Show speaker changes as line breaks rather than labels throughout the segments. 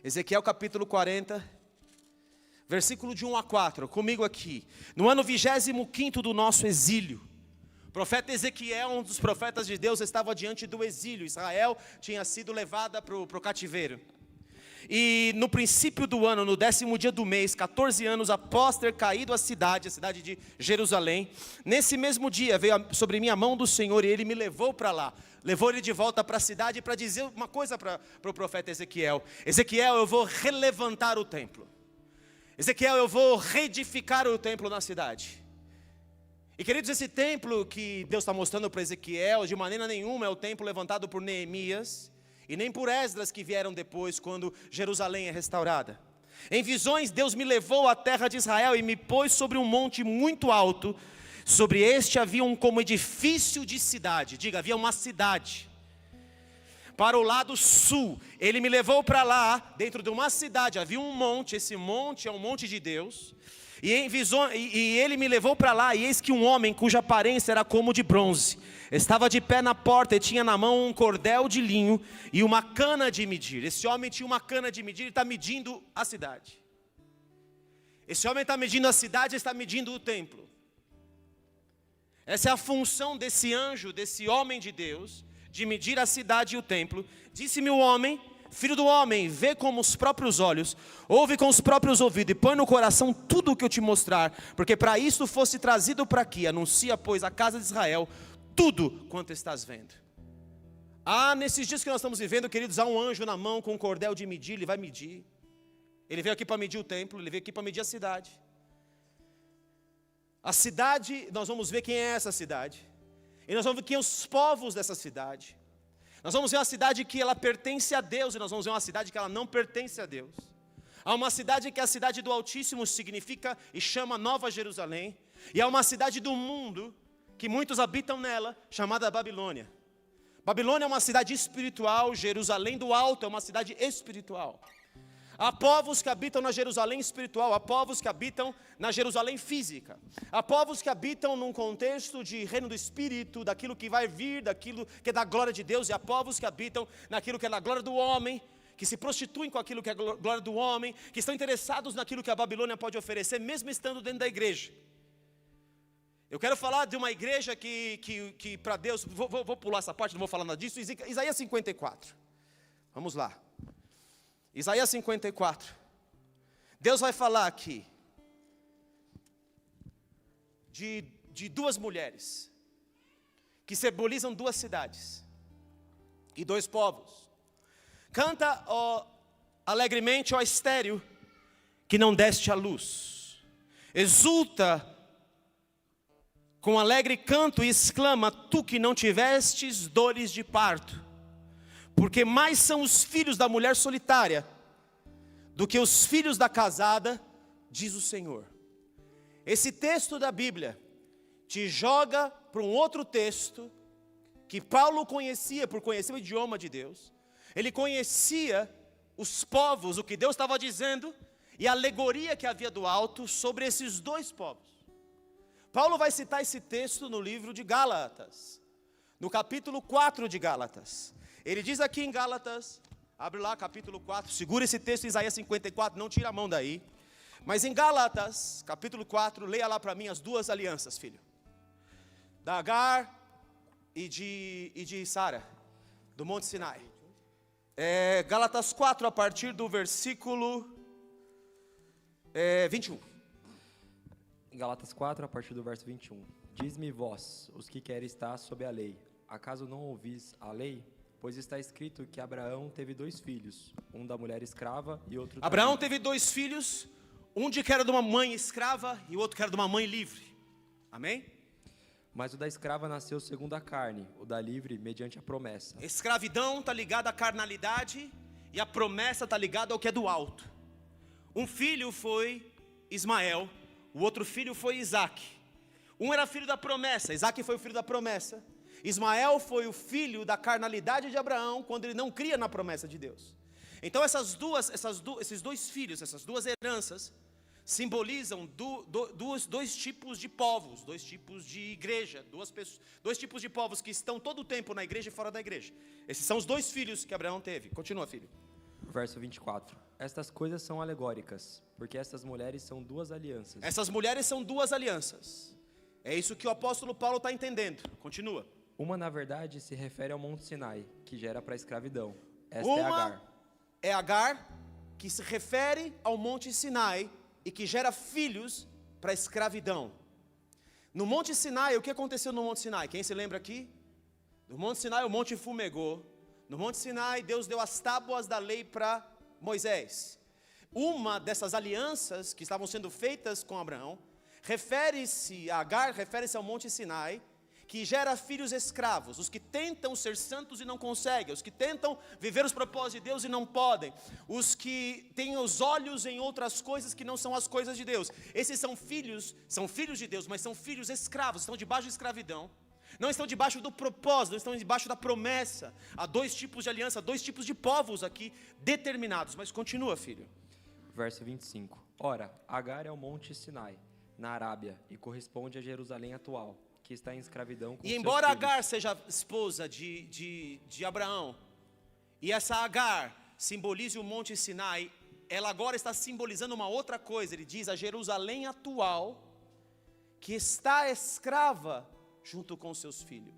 Ezequiel capítulo 40, versículo de 1 a 4, comigo aqui. No ano 25º do nosso exílio, o profeta Ezequiel, um dos profetas de Deus, estava diante do exílio. Israel tinha sido levada para o cativeiro. E no princípio do ano, no 10º dia do mês, 14 anos após ter caído a cidade de Jerusalém, nesse mesmo dia veio sobre mim a mão do Senhor e Ele me levou para lá. Levou ele de volta para a cidade para dizer uma coisa para o profeta Ezequiel. Ezequiel, eu vou relevantar o templo. Ezequiel, eu vou reedificar o templo na cidade. E queridos, esse templo que Deus está mostrando para Ezequiel, de maneira nenhuma é o templo levantado por Neemias, e nem por Esdras que vieram depois, quando Jerusalém é restaurada. Em visões, Deus me levou à terra de Israel e me pôs sobre um monte muito alto. Sobre este havia como edifício de cidade. Diga, havia uma cidade. Para o lado sul, Ele me levou para lá, dentro de uma cidade, havia um monte. Esse monte é um monte de Deus. E Ele me levou para lá, e eis que um homem cuja aparência era como de bronze estava de pé na porta e tinha na mão um cordel de linho e uma cana de medir. Esse homem tinha uma cana de medir e está medindo a cidade. Esse homem está medindo a cidade e está medindo o templo. Essa é a função desse anjo, desse homem de Deus, de medir a cidade e o templo. Disse-me o homem: filho do homem, vê com os próprios olhos, ouve com os próprios ouvidos, e põe no coração tudo o que eu te mostrar, porque para isto fosse trazido para aqui. Anuncia, pois, à casa de Israel tudo quanto estás vendo. Nesses dias que nós estamos vivendo, queridos, há um anjo na mão com um cordel de medir. Ele vai medir. Ele veio aqui para medir o templo, ele veio aqui para medir a cidade. A cidade, nós vamos ver quem é essa cidade. E nós vamos ver quem são os povos dessa cidade. Nós vamos ver uma cidade que ela pertence a Deus, e nós vamos ver uma cidade que ela não pertence a Deus. Há uma cidade que é a cidade do Altíssimo, significa e chama Nova Jerusalém. E há uma cidade do mundo, que muitos habitam nela, chamada Babilônia. Babilônia é uma cidade espiritual, Jerusalém do Alto é uma cidade espiritual. Há povos que habitam na Jerusalém espiritual, há povos que habitam na Jerusalém física. Há povos que habitam num contexto de reino do Espírito, daquilo que vai vir, daquilo que é da glória de Deus. E há povos que habitam naquilo que é da glória do homem, que se prostituem com aquilo que é a glória do homem, que estão interessados naquilo que a Babilônia pode oferecer, mesmo estando dentro da igreja. Eu quero falar de uma igreja que para Deus, vou pular essa parte, não vou falar nada disso. Isaías 54, vamos lá. Isaías 54, Deus vai falar aqui de duas mulheres, que simbolizam duas cidades, e dois povos. Canta, ó, alegremente, ó estéril, que não deste a luz. Exulta com alegre canto e exclama, tu que não tivestes dores de parto. Porque mais são os filhos da mulher solitária do que os filhos da casada, diz o Senhor. Esse texto da Bíblia te joga para um outro texto que Paulo conhecia, por conhecer o idioma de Deus. Ele conhecia os povos, o que Deus estava dizendo, e a alegoria que havia do alto sobre esses dois povos. Paulo vai citar esse texto no livro de Gálatas, no capítulo 4 de Gálatas. Ele diz aqui em Gálatas, abre lá capítulo 4, segura esse texto em Isaías 54, não tira a mão daí. Mas em Gálatas, capítulo 4, leia lá para mim as duas alianças, filho. Da Agar e de Sara, do Monte Sinai. Gálatas 4, a partir do versículo 21.
Gálatas 4, a partir do verso 21. Diz-me vós, os que querem estar sob a lei, acaso não ouvis a lei? Pois está escrito que Abraão teve 2 filhos, um da mulher escrava e outro da
Abraão
livre.
teve 2 filhos, um que era de uma mãe escrava e o outro que era de uma mãe livre. Amém?
Mas o da escrava nasceu segundo a carne, o da livre mediante a promessa.
Escravidão está ligada à carnalidade e a promessa está ligada ao que é do alto. Um filho foi Ismael, o outro filho foi Isaac. Um era filho da promessa, Isaac foi o filho da promessa. Ismael foi o filho da carnalidade de Abraão, quando ele não cria na promessa de Deus. Então esses 2 filhos, essas 2 heranças, simbolizam dois tipos de povos, 2 tipos de igreja, 2 tipos de povos que estão todo o tempo na igreja e fora da igreja. Esses são os 2 filhos que Abraão teve. Continua, filho.
Verso 24. Estas coisas são alegóricas, porque estas mulheres são duas alianças.
Essas mulheres são duas alianças. É isso que o apóstolo Paulo está entendendo. Continua.
Uma, na verdade, se refere ao Monte Sinai, que gera para a escravidão. Esta é
Uma
Agar.
é Agar, que se refere ao Monte Sinai e que gera filhos para a escravidão. No Monte Sinai, o que aconteceu no Monte Sinai? Quem se lembra aqui? No Monte Sinai o monte fumegou. No Monte Sinai Deus deu as tábuas da lei para Moisés. Uma dessas alianças que estavam sendo feitas com Abraão, refere-se a Agar, refere-se ao Monte Sinai, que gera filhos escravos, os que tentam ser santos e não conseguem, os que tentam viver os propósitos de Deus e não podem, os que têm os olhos em outras coisas que não são as coisas de Deus. Esses são filhos de Deus, mas são filhos escravos, estão debaixo de escravidão, não estão debaixo do propósito, não estão debaixo da promessa. Há dois tipos de aliança, dois tipos de povos aqui determinados, mas continua, filho.
Verso 25. Ora, Agar é o Monte Sinai, na Arábia, e corresponde a Jerusalém atual, que está em escravidão com
E
seus
embora
filhos.
Agar seja esposa de Abraão, e essa Agar simbolize o Monte Sinai, ela agora está simbolizando uma outra coisa. Ele diz a Jerusalém atual, que está escrava junto com seus filhos.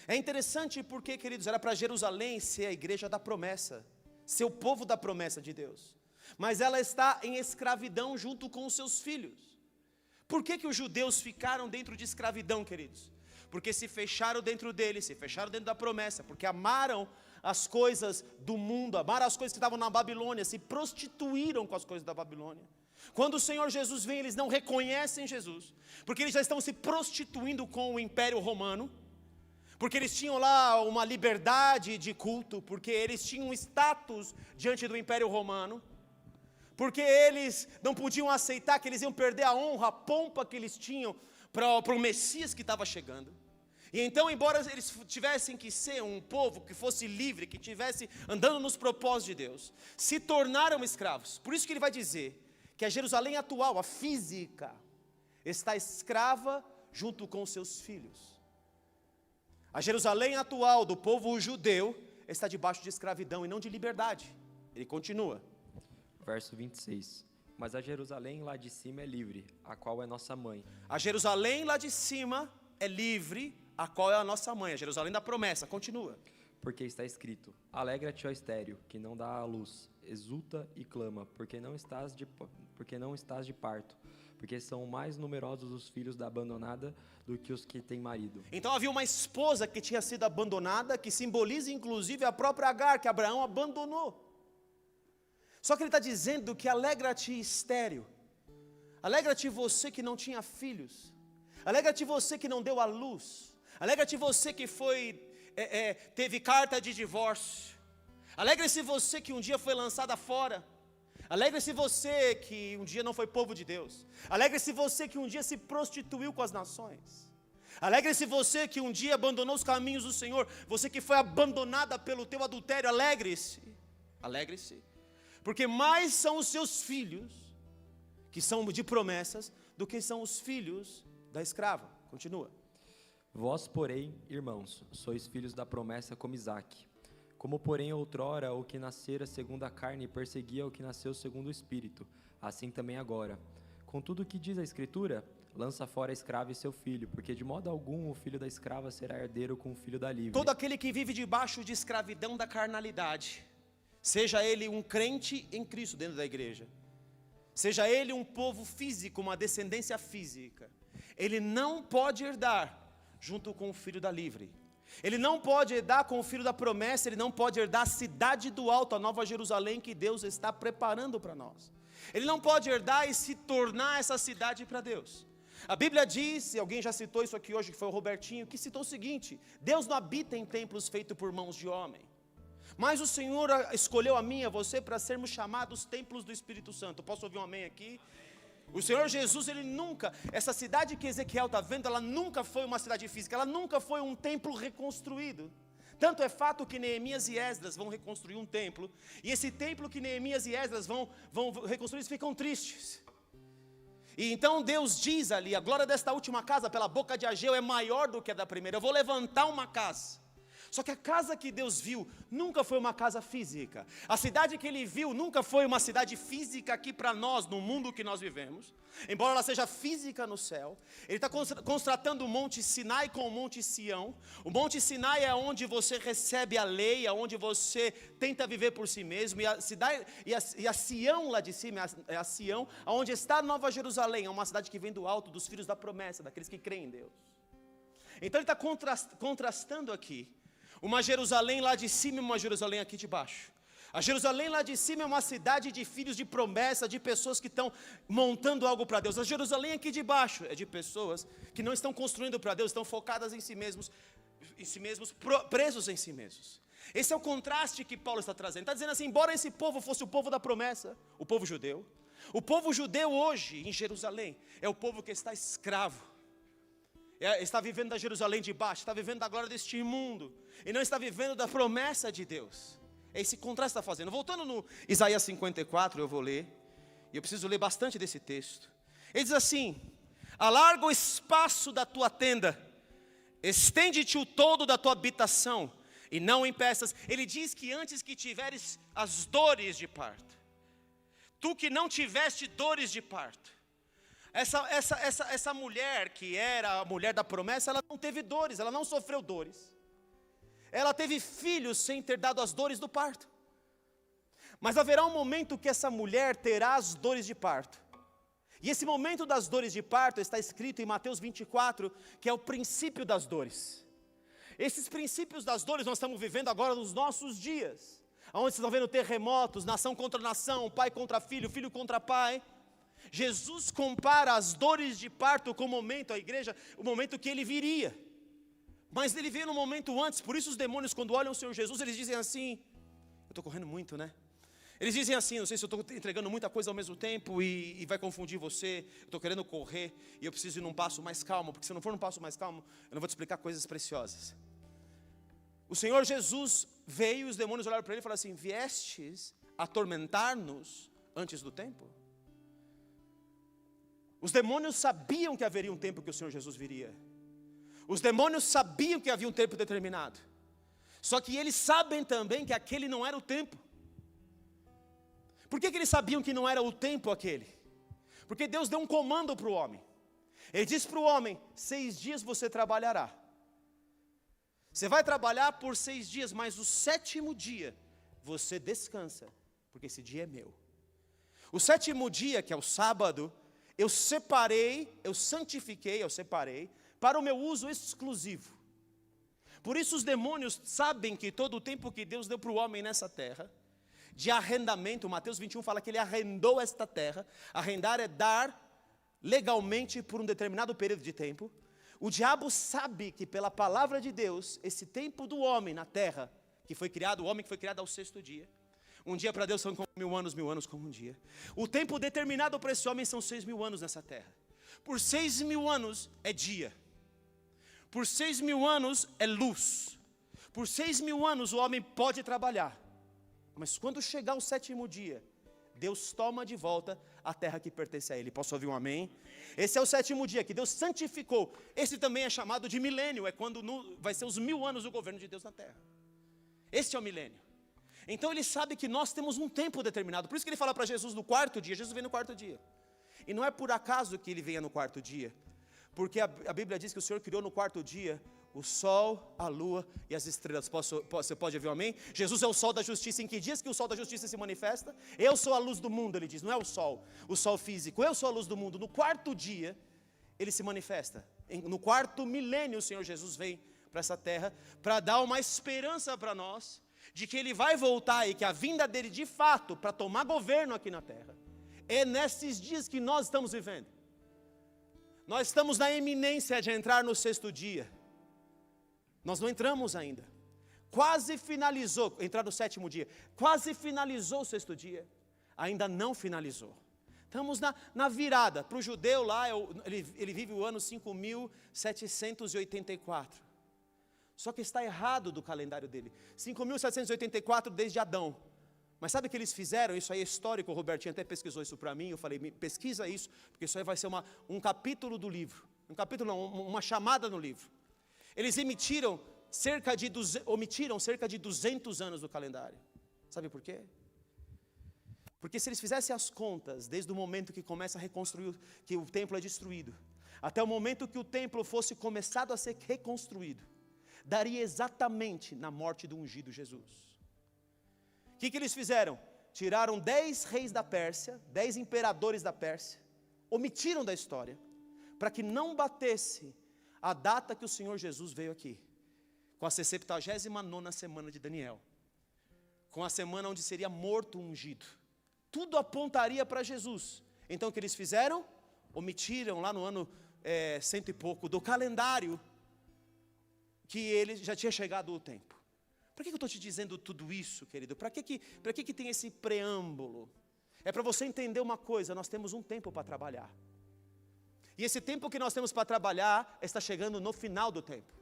É interessante porque, queridos, era para Jerusalém ser a igreja da promessa, ser o povo da promessa de Deus, mas ela está em escravidão junto com os seus filhos. Por que os judeus ficaram dentro de escravidão, queridos? Porque se fecharam dentro dele, se fecharam dentro da promessa, porque amaram as coisas do mundo, amaram as coisas que estavam na Babilônia, se prostituíram com as coisas da Babilônia. Quando o Senhor Jesus vem, eles não reconhecem Jesus, porque eles já estão se prostituindo com o Império Romano, porque eles tinham lá uma liberdade de culto, porque eles tinham um status diante do Império Romano, porque eles não podiam aceitar que eles iam perder a honra, a pompa que eles tinham para o Messias que estava chegando. E então, embora eles tivessem que ser um povo que fosse livre, que estivesse andando nos propósitos de Deus, se tornaram escravos. Por isso que ele vai dizer que a Jerusalém atual, a física, está escrava junto com seus filhos. A Jerusalém atual do povo judeu está debaixo de escravidão e não de liberdade. Ele continua.
Verso 26. Mas a Jerusalém lá de cima é livre, a qual é nossa mãe.
A Jerusalém lá de cima é livre, a qual é a nossa mãe. A Jerusalém da promessa, continua.
Porque está escrito: Alegra-te, ó estéril, que não dá à luz, exulta e clama, porque não estás de parto, porque são mais numerosos os filhos da abandonada do que os que têm marido.
Então havia uma esposa que tinha sido abandonada, que simboliza inclusive a própria Agar, que Abraão abandonou. Só que ele está dizendo que alegra-te estéril, alegra-te você que não tinha filhos, alegra-te você que não deu à luz, alegra-te você que teve carta de divórcio, alegre-se você que um dia foi lançada fora, alegre-se você que um dia não foi povo de Deus, alegre-se você que um dia se prostituiu com as nações, alegre-se você que um dia abandonou os caminhos do Senhor, você que foi abandonada pelo teu adultério, alegre-se, alegre-se. Porque mais são os seus filhos, que são de promessas, do que são os filhos da escrava. Continua.
Vós, porém, irmãos, sois filhos da promessa como Isaque. Como, porém, outrora o que nascera segundo a carne perseguia o que nasceu segundo o Espírito, assim também agora. Contudo, o que diz a Escritura? Lança fora a escrava e seu filho, porque de modo algum o filho da escrava será herdeiro com o filho da livre.
Todo aquele que vive debaixo de escravidão da carnalidade, seja ele um crente em Cristo dentro da igreja, seja ele um povo físico, uma descendência física, ele não pode herdar junto com o filho da livre, ele não pode herdar com o filho da promessa, ele não pode herdar a cidade do alto, a nova Jerusalém que Deus está preparando para nós, ele não pode herdar e se tornar essa cidade para Deus. A Bíblia diz, e alguém já citou isso aqui hoje, que foi o Robertinho, que citou o seguinte: Deus não habita em templos feitos por mãos de homem, mas o Senhor escolheu a mim e a você para sermos chamados templos do Espírito Santo. Posso ouvir um amém aqui? O Senhor Jesus, Ele nunca, essa cidade que Ezequiel está vendo, ela nunca foi uma cidade física, ela nunca foi um templo reconstruído. Tanto é fato que Neemias e Esdras vão reconstruir um templo, e esse templo que Neemias e Esdras vão reconstruir, eles ficam tristes. E então Deus diz ali: a glória desta última casa pela boca de Ageu é maior do que a da primeira. Eu vou levantar uma casa. Só que a casa que Deus viu nunca foi uma casa física. A cidade que Ele viu nunca foi uma cidade física aqui para nós, no mundo que nós vivemos. Embora ela seja física no céu. Ele está contrastando o Monte Sinai com o Monte Sião. O Monte Sinai é onde você recebe a lei, é onde você tenta viver por si mesmo. E a Sião lá de cima, é a Sião, onde está a Nova Jerusalém. É uma cidade que vem do alto, dos filhos da promessa, daqueles que creem em Deus. Então ele está contrastando aqui uma Jerusalém lá de cima e uma Jerusalém aqui de baixo. A Jerusalém lá de cima é uma cidade de filhos de promessa, de pessoas que estão montando algo para Deus. A Jerusalém aqui de baixo é de pessoas que não estão construindo para Deus, estão focadas em si mesmos, presos em si mesmos. Esse é o contraste que Paulo está trazendo. Está dizendo assim, embora esse povo fosse o povo da promessa, o povo judeu hoje em Jerusalém é o povo que está escravo. Está vivendo da Jerusalém de baixo, está vivendo da glória deste mundo, e não está vivendo da promessa de Deus. É esse contraste que está fazendo. Voltando no Isaías 54, eu vou ler, e eu preciso ler bastante desse texto. Ele diz assim: alarga o espaço da tua tenda, estende-te o todo da tua habitação, e não impeças. Ele diz que antes que tiveres as dores de parto, tu que não tiveste dores de parto, essa mulher que era a mulher da promessa, ela não teve dores, ela não sofreu dores. Ela teve filhos sem ter dado as dores do parto. Mas haverá um momento que essa mulher terá as dores de parto. E esse momento das dores de parto está escrito em Mateus 24, que é o princípio das dores. Esses princípios das dores nós estamos vivendo agora nos nossos dias, onde vocês estão vendo terremotos, nação contra nação, pai contra filho, filho contra pai. Jesus compara as dores de parto com o momento, a igreja, o momento que ele viria. Mas ele veio no momento antes, por isso os demônios quando olham o Senhor Jesus, eles dizem assim, eu estou correndo muito, né? Eles dizem assim, não sei se eu estou entregando muita coisa ao mesmo tempo e vai confundir você, eu estou querendo correr e eu preciso ir num passo mais calmo, porque se eu não for num passo mais calmo, eu não vou te explicar coisas preciosas. O Senhor Jesus veio e os demônios olharam para ele e falaram assim, viestes atormentar-nos antes do tempo? Os demônios sabiam que haveria um tempo que o Senhor Jesus viria. Os demônios sabiam que havia um tempo determinado. Só que eles sabem também que aquele não era o tempo. Por que eles sabiam que não era o tempo aquele? Porque Deus deu um comando para o homem. Ele disse para o homem, 6 dias você trabalhará. Você vai trabalhar por 6 dias, mas o 7º dia você descansa, porque esse dia é meu. O 7º dia, que é o sábado, eu santifiquei para o meu uso exclusivo. Por isso os demônios sabem que todo o tempo que Deus deu para o homem nessa terra, de arrendamento, Mateus 21 fala que ele arrendou esta terra. Arrendar é dar legalmente por um determinado período de tempo. O diabo sabe que pela palavra de Deus, esse tempo do homem na terra, que foi criado, o homem que foi criado ao 6º dia, um dia para Deus são como 1000 anos como um dia. O tempo determinado para esse homem são 6.000 anos nessa terra. Por 6.000 anos é dia. Por 6.000 anos é luz. Por 6.000 anos o homem pode trabalhar. Mas quando chegar o 7º dia, Deus toma de volta a terra que pertence a Ele. Posso ouvir um amém? Esse é o 7º dia que Deus santificou. Esse também é chamado de milênio. É quando vai ser os 1000 anos do governo de Deus na terra. Esse é o milênio. Então ele sabe que nós temos um tempo determinado. Por isso que ele fala para Jesus no 4º dia. Jesus vem no 4º dia. E não é por acaso que ele venha no 4º dia. Porque a Bíblia diz que o Senhor criou no 4º dia o sol, a lua e as estrelas. Você pode ouvir um amém? Jesus é o sol da justiça. Em que dias que o sol da justiça se manifesta? Eu sou a luz do mundo, ele diz. Não é o sol físico. Eu sou a luz do mundo. No 4º dia, ele se manifesta. No 4º milênio, o Senhor Jesus vem para essa terra para dar uma esperança para nós de que ele vai voltar e que a vinda dele de fato para tomar governo aqui na terra é nesses dias que nós estamos vivendo. Nós estamos na iminência de entrar no 6º dia. Nós não entramos ainda. Quase finalizou, entrar no 7º dia. Quase finalizou o 6º dia. Ainda não finalizou. Estamos na virada. Para o judeu lá, ele vive o ano 5.784. Só que está errado do calendário dele. 5.784 desde Adão. Mas sabe o que eles fizeram? Isso aí é histórico, o Robertinho até pesquisou isso para mim. Eu falei, pesquisa isso, porque isso aí vai ser um capítulo do livro. Um capítulo não, uma chamada no livro. Eles emitiram omitiram cerca de 200 anos do calendário. Sabe por quê? Porque se eles fizessem as contas, desde o momento que começa a reconstruir, que o templo é destruído, até o momento que o templo fosse começado a ser reconstruído, daria exatamente na morte do ungido Jesus. O que eles fizeram? Tiraram 10 reis da Pérsia, 10 imperadores da Pérsia, omitiram da história, para que não batesse a data que o Senhor Jesus veio aqui, com a 79ª semana de Daniel, com a semana onde seria morto o ungido. Tudo apontaria para Jesus. Então o que eles fizeram? Omitiram lá no ano 100 e pouco do calendário, que ele já tinha chegado o tempo. Por que eu estou te dizendo tudo isso, querido? Para que tem esse preâmbulo? É para você entender uma coisa: nós temos um tempo para trabalhar. E esse tempo que nós temos para trabalhar está chegando no final do tempo.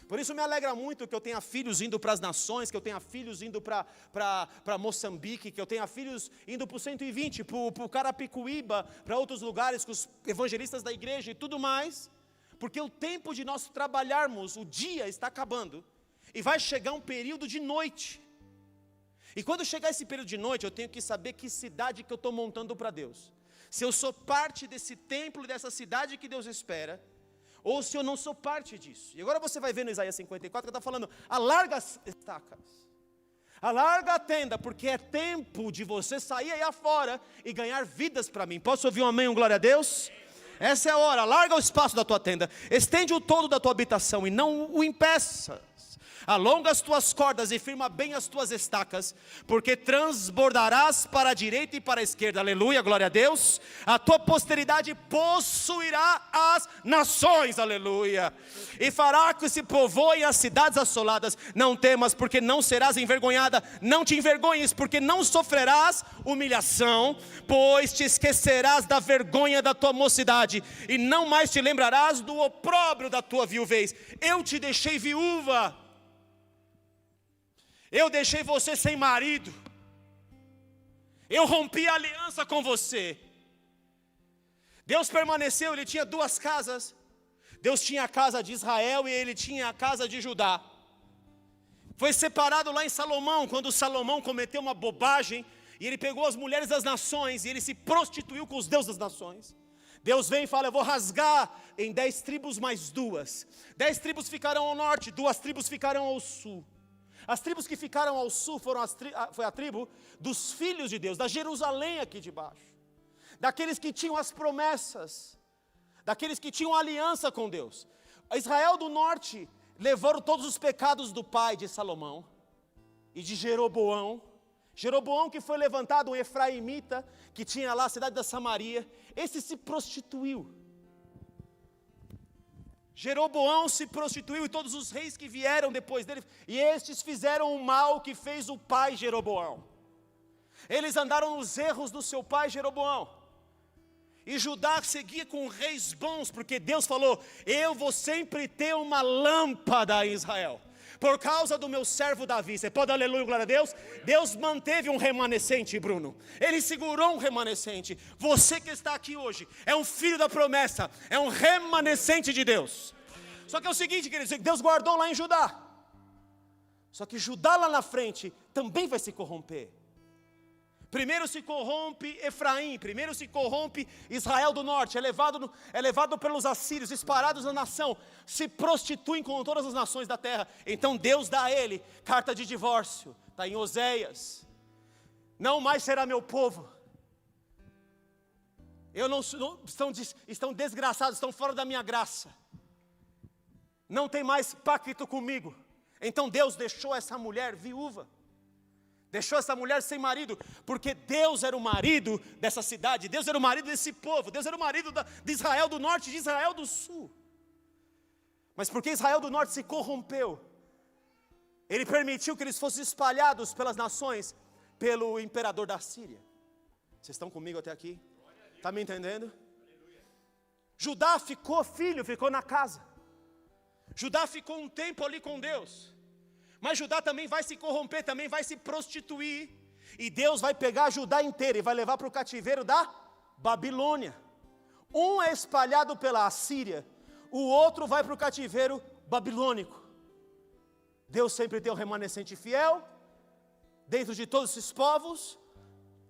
Por isso me alegra muito que eu tenha filhos indo para as nações, que eu tenha filhos indo para Moçambique, que eu tenha filhos indo para o 120, para o Carapicuíba, para outros lugares, com os evangelistas da igreja e tudo mais. Porque o tempo de nós trabalharmos, o dia está acabando, e vai chegar um período de noite. E quando chegar esse período de noite, eu tenho que saber que cidade que eu estou montando para Deus. Se eu sou parte desse templo, dessa cidade que Deus espera, ou se eu não sou parte disso. E agora você vai ver no Isaías 54, que está falando: alarga as estacas, alarga a tenda, porque é tempo de você sair aí afora e ganhar vidas para mim. Posso ouvir um amém, um glória a Deus? Essa é a hora. Larga o espaço da tua tenda, estende o todo da tua habitação e não o impeças. Alonga as tuas cordas e firma bem as tuas estacas, porque transbordarás para a direita e para a esquerda. Aleluia, glória a Deus. A tua posteridade possuirá as nações, aleluia, e fará que se povoem as cidades assoladas. Não temas, porque não serás envergonhada. Não te envergonhes, porque não sofrerás humilhação, pois te esquecerás da vergonha da tua mocidade, e não mais te lembrarás do opróbrio da tua viuvez. Eu te deixei viúva, eu deixei você sem marido, eu rompi a aliança com você. Deus permaneceu, ele tinha duas casas. Deus tinha a casa de Israel e ele tinha a casa de Judá. Foi separado lá em Salomão, quando Salomão cometeu uma bobagem, e ele pegou as mulheres das nações, e ele se prostituiu com os deuses das nações. Deus vem e fala: eu vou rasgar em 10 tribos mais 2. 10 tribos ficarão ao norte, 2 tribos ficarão ao sul. As tribos que ficaram ao sul foi a tribo dos filhos de Deus, da Jerusalém aqui de baixo, daqueles que tinham as promessas, daqueles que tinham aliança com Deus. A Israel do norte levaram todos os pecados do pai de Salomão e de Jeroboão. Jeroboão, que foi levantado, um efraimita, que tinha lá a cidade da Samaria. Esse se prostituiu. Jeroboão se prostituiu, e todos os reis que vieram depois dele, e estes fizeram o mal que fez o pai Jeroboão. Eles andaram nos erros do seu pai Jeroboão. E Judá seguia com reis bons, porque Deus falou: eu vou sempre ter uma lâmpada em Israel, por causa do meu servo Davi. Você pode aleluia, glória a Deus? Deus manteve um remanescente, Bruno. Ele segurou um remanescente. Você que está aqui hoje é um filho da promessa, é um remanescente de Deus. Só que é o seguinte, queridos, Deus guardou lá em Judá. Só que Judá lá na frente também vai se corromper. Primeiro se corrompe Efraim, primeiro se corrompe Israel do norte, é levado pelos assírios, disparados na nação, se prostituem com todas as nações da terra. Então Deus dá a ele carta de divórcio, está em Oséias: não mais será meu povo, estão desgraçados, estão fora da minha graça, não tem mais pacto comigo. Então Deus deixou essa mulher viúva, deixou essa mulher sem marido, porque Deus era o marido dessa cidade, Deus era o marido desse povo, Deus era o marido de Israel do norte e de Israel do sul. Mas porque Israel do norte se corrompeu, ele permitiu que eles fossem espalhados pelas nações, pelo imperador da Síria. Vocês estão comigo até aqui? Está me entendendo? Judá ficou na casa. Judá ficou um tempo ali com Deus. Mas Judá também vai se corromper, também vai se prostituir. E Deus vai pegar Judá inteira e vai levar para o cativeiro da Babilônia. Um é espalhado pela Assíria, o outro vai para o cativeiro babilônico. Deus sempre tem um remanescente fiel, dentro de todos esses povos,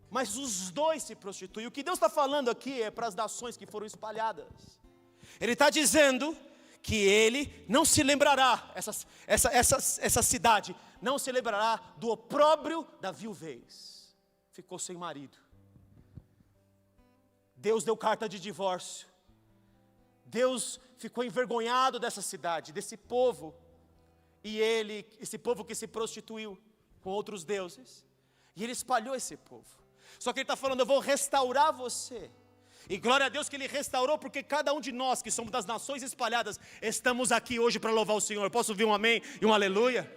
mas os dois se prostituem. O que Deus está falando aqui é para as nações que foram espalhadas. Ele está dizendo que Ele não se lembrará, essa cidade não se lembrará do opróbrio da viuvez. Ficou sem marido. Deus deu carta de divórcio. Deus ficou envergonhado dessa cidade, desse povo. E esse povo que se prostituiu com outros deuses. E Ele espalhou esse povo. Só que Ele está falando, eu vou restaurar você. E glória a Deus que Ele restaurou, porque cada um de nós que somos das nações espalhadas, estamos aqui hoje para louvar o Senhor. Posso ouvir um amém e um aleluia?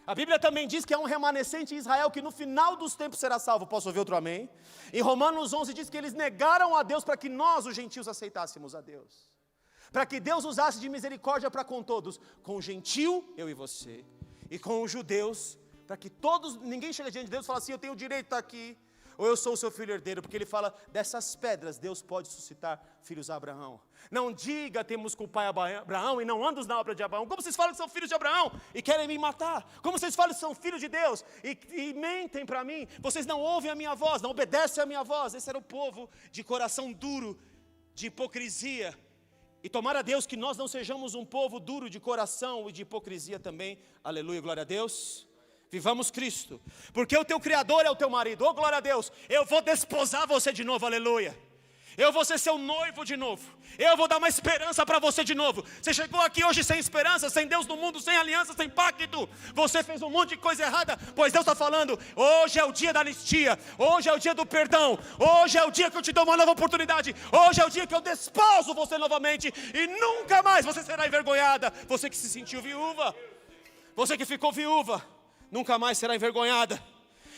A Bíblia também diz que há um remanescente em Israel que no final dos tempos será salvo. Posso ouvir outro amém? Em Romanos 11 diz que eles negaram a Deus para que nós, os gentios, aceitássemos a Deus. Para que Deus usasse de misericórdia para com todos. Com o gentio, eu e você. E com os judeus, para que todos, ninguém chega diante de Deus e fala assim, eu tenho o direito de estar aqui. Ou eu sou o seu filho herdeiro, porque Ele fala, dessas pedras Deus pode suscitar filhos a Abraão. Não diga, temos com o pai Abraão e não andos na obra de Abraão. Como vocês falam que são filhos de Abraão e querem me matar? Como vocês falam que são filhos de Deus e mentem para mim? Vocês não ouvem a minha voz, não obedecem a minha voz. Esse era o povo de coração duro, de hipocrisia. E tomara a Deus que nós não sejamos um povo duro de coração e de hipocrisia também. Aleluia, glória a Deus. Vivamos Cristo, porque o teu Criador é o teu marido. Oh, glória a Deus, eu vou desposar você de novo, aleluia. Eu vou ser seu noivo de novo. Eu vou dar uma esperança para você de novo. Você chegou aqui hoje sem esperança, sem Deus no mundo, sem aliança, sem pacto. Você fez um monte de coisa errada, pois Deus está falando, hoje é o dia da anistia. Hoje é o dia do perdão. Hoje é o dia que eu te dou uma nova oportunidade. Hoje é o dia que eu desposo você novamente. E nunca mais você será envergonhada. Você que se sentiu viúva, você que ficou viúva, nunca mais será envergonhada,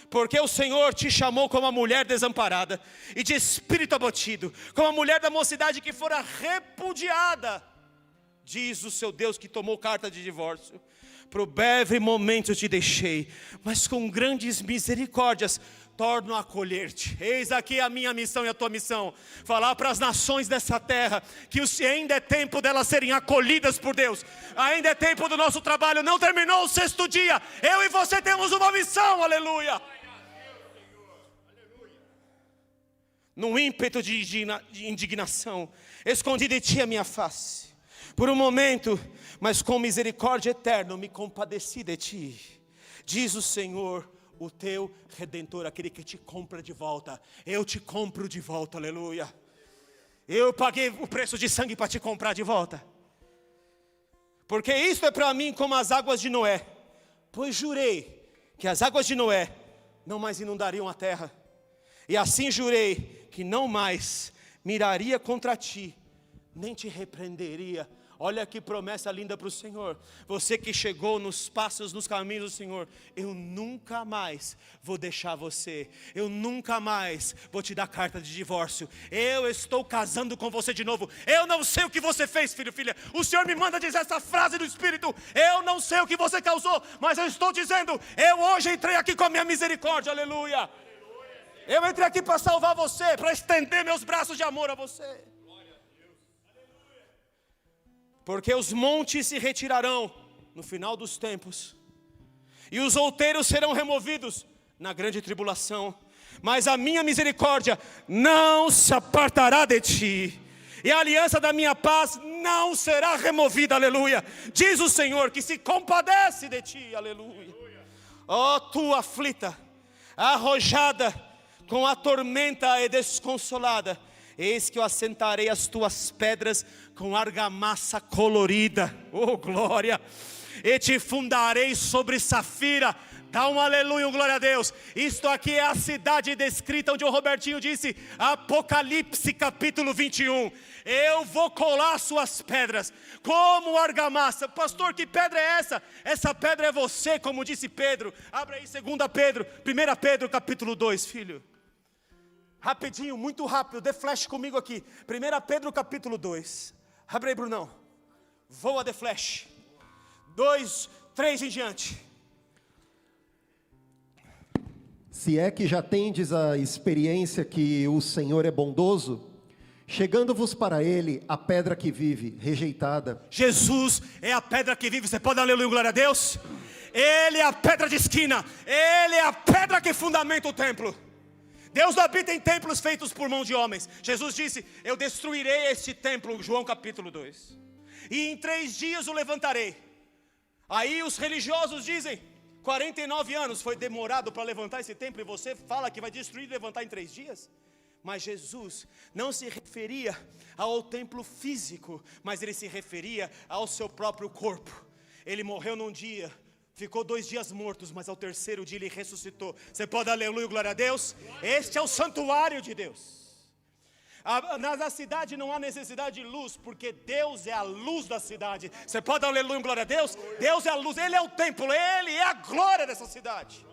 porque o Senhor te chamou como a mulher desamparada e de espírito abatido, como a mulher da mocidade que fora repudiada. Diz o seu Deus que tomou carta de divórcio, por breve momento eu te deixei, mas com grandes misericórdias torno a acolher-te. Eis aqui a minha missão e a tua missão, falar para as nações dessa terra, que ainda é tempo delas serem acolhidas por Deus, ainda é tempo do nosso trabalho, não terminou o 6º dia, eu e você temos uma missão, aleluia. Num ímpeto de indignação, escondi de ti a minha face, por um momento, mas com misericórdia eterna, me compadeci de ti, diz o Senhor, o teu Redentor, aquele que te compra de volta. Eu te compro de volta, aleluia. Eu paguei o preço de sangue para te comprar de volta. Porque isto é para mim como as águas de Noé. Pois jurei que as águas de Noé não mais inundariam a terra. E assim jurei que não mais miraria contra ti, nem te repreenderia. Olha que promessa linda para o Senhor. Você que chegou nos passos, nos caminhos do Senhor, eu nunca mais vou deixar você. Eu nunca mais vou te dar carta de divórcio. Eu estou casando com você de novo. Eu não sei o que você fez, filho, filha. O Senhor me manda dizer essa frase do Espírito. Eu não sei o que você causou, mas eu estou dizendo, eu hoje entrei aqui com a minha misericórdia, aleluia. Eu entrei aqui para salvar você, para estender meus braços de amor a você. Porque os montes se retirarão no final dos tempos, e os outeiros serão removidos na grande tribulação, mas a minha misericórdia não se apartará de ti, e a aliança da minha paz não será removida, aleluia. Diz o Senhor que se compadece de ti, aleluia. Ó tu aflita, arrojada com a tormenta e desconsolada, eis que eu assentarei as tuas pedras com argamassa colorida, oh glória, e te fundarei sobre safira. Dá um aleluia, um glória a Deus. Isto aqui é a cidade descrita onde o Robertinho disse, Apocalipse capítulo 21. Eu vou colar suas pedras como argamassa. Pastor, que pedra é essa? Essa pedra é você, como disse Pedro. Abre aí 2 Pedro, 1 Pedro capítulo 2, filho. Rapidinho, muito rápido, dê flash comigo aqui. 1 Pedro capítulo 2. Abre aí, Brunão. Voa de flash. 2, 3 em diante.
Se é que já tendes a experiência que o Senhor é bondoso, Chegando-vos para ele a pedra que vive, rejeitada.
Jesus é a pedra que vive. Você pode dar aleluia, glória a Deus? Ele é a pedra de esquina. Ele é a pedra que fundamenta o templo. Deus não habita em templos feitos por mão de homens. Jesus disse: eu destruirei este templo, João capítulo 2, e em 3 dias o levantarei. Aí os religiosos dizem: 49 anos foi demorado para levantar esse templo, e você fala que vai destruir e levantar em 3 dias? Mas Jesus não se referia ao templo físico, mas ele se referia ao seu próprio corpo. Ele morreu num dia, ficou 2 dias mortos, mas ao 3º dia ele ressuscitou. Você pode dar aleluia, glória a Deus? Este é o santuário de Deus. Na cidade não há necessidade de luz, porque Deus é a luz da cidade. Você pode dar aleluia, glória a Deus? Deus é a luz, Ele é o templo, Ele é a glória dessa cidade.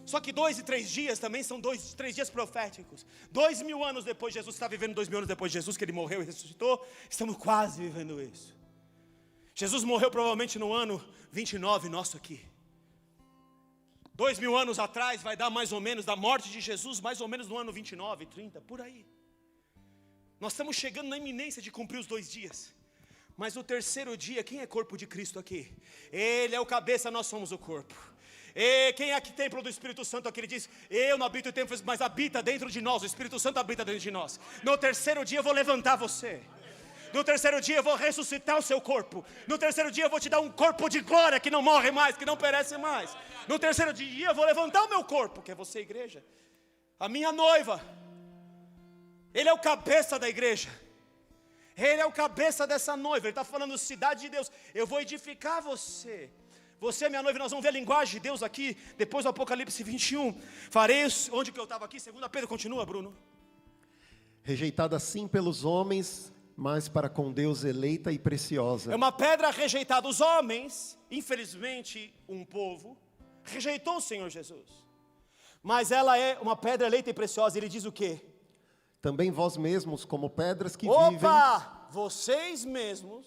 Só que 2 e 3 dias também são 2 e 3 dias proféticos. 2000 anos depois de Jesus, está vivendo 2000 anos depois de Jesus, que Ele morreu e ressuscitou. Estamos quase vivendo isso. Jesus morreu provavelmente no ano 29 nosso aqui. 2000 anos atrás, vai dar mais ou menos, da morte de Jesus, mais ou menos no ano 29, 30, por aí. Nós estamos chegando na iminência de cumprir os 2 dias. Mas no 3º dia, quem é corpo de Cristo aqui? Ele é o cabeça, nós somos o corpo. E quem é aqui templo do Espírito Santo aqui? Ele diz: eu não habito o templo, mas habita dentro de nós. O Espírito Santo habita dentro de nós. No 3º dia eu vou levantar você. No 3º dia eu vou ressuscitar o seu corpo. No 3º dia eu vou te dar um corpo de glória, que não morre mais, que não perece mais. No 3º dia eu vou levantar o meu corpo, que é você, igreja, a minha noiva. Ele é o cabeça da igreja. Ele é o cabeça dessa noiva. Ele está falando cidade de Deus. Eu vou edificar você. Você, minha noiva, nós vamos ver a linguagem de Deus aqui, depois do Apocalipse 21. Farei, onde que eu estava aqui? 2 Pedro, continua, Bruno.
Rejeitada sim pelos homens, mas para com Deus eleita e preciosa.
É uma pedra rejeitada. Os homens, infelizmente, um povo, rejeitou o Senhor Jesus. Mas ela é uma pedra eleita e preciosa. Ele diz o quê?
Também vós mesmos, como pedras que
Opa!
vivem.
Vocês mesmos,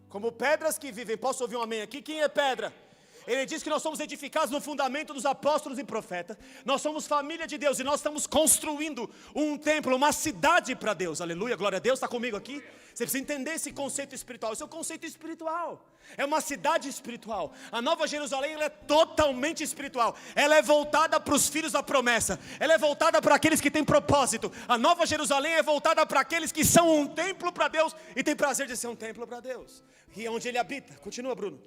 como pedras que vivem. Posso ouvir um amém aqui? Quem é pedra? Ele diz que nós somos edificados no fundamento dos apóstolos e profetas. Nós somos família de Deus e nós estamos construindo um templo, uma cidade para Deus. Aleluia, glória a Deus. Está comigo aqui? Você precisa entender esse conceito espiritual. Esse é o conceito espiritual. É uma cidade espiritual. A Nova Jerusalém, ela é totalmente espiritual. Ela é voltada para os filhos da promessa. Ela é voltada para aqueles que têm propósito. A Nova Jerusalém é voltada para aqueles que são um templo para Deus e têm prazer de ser um templo para Deus. E é onde Ele habita. Continua, Bruno.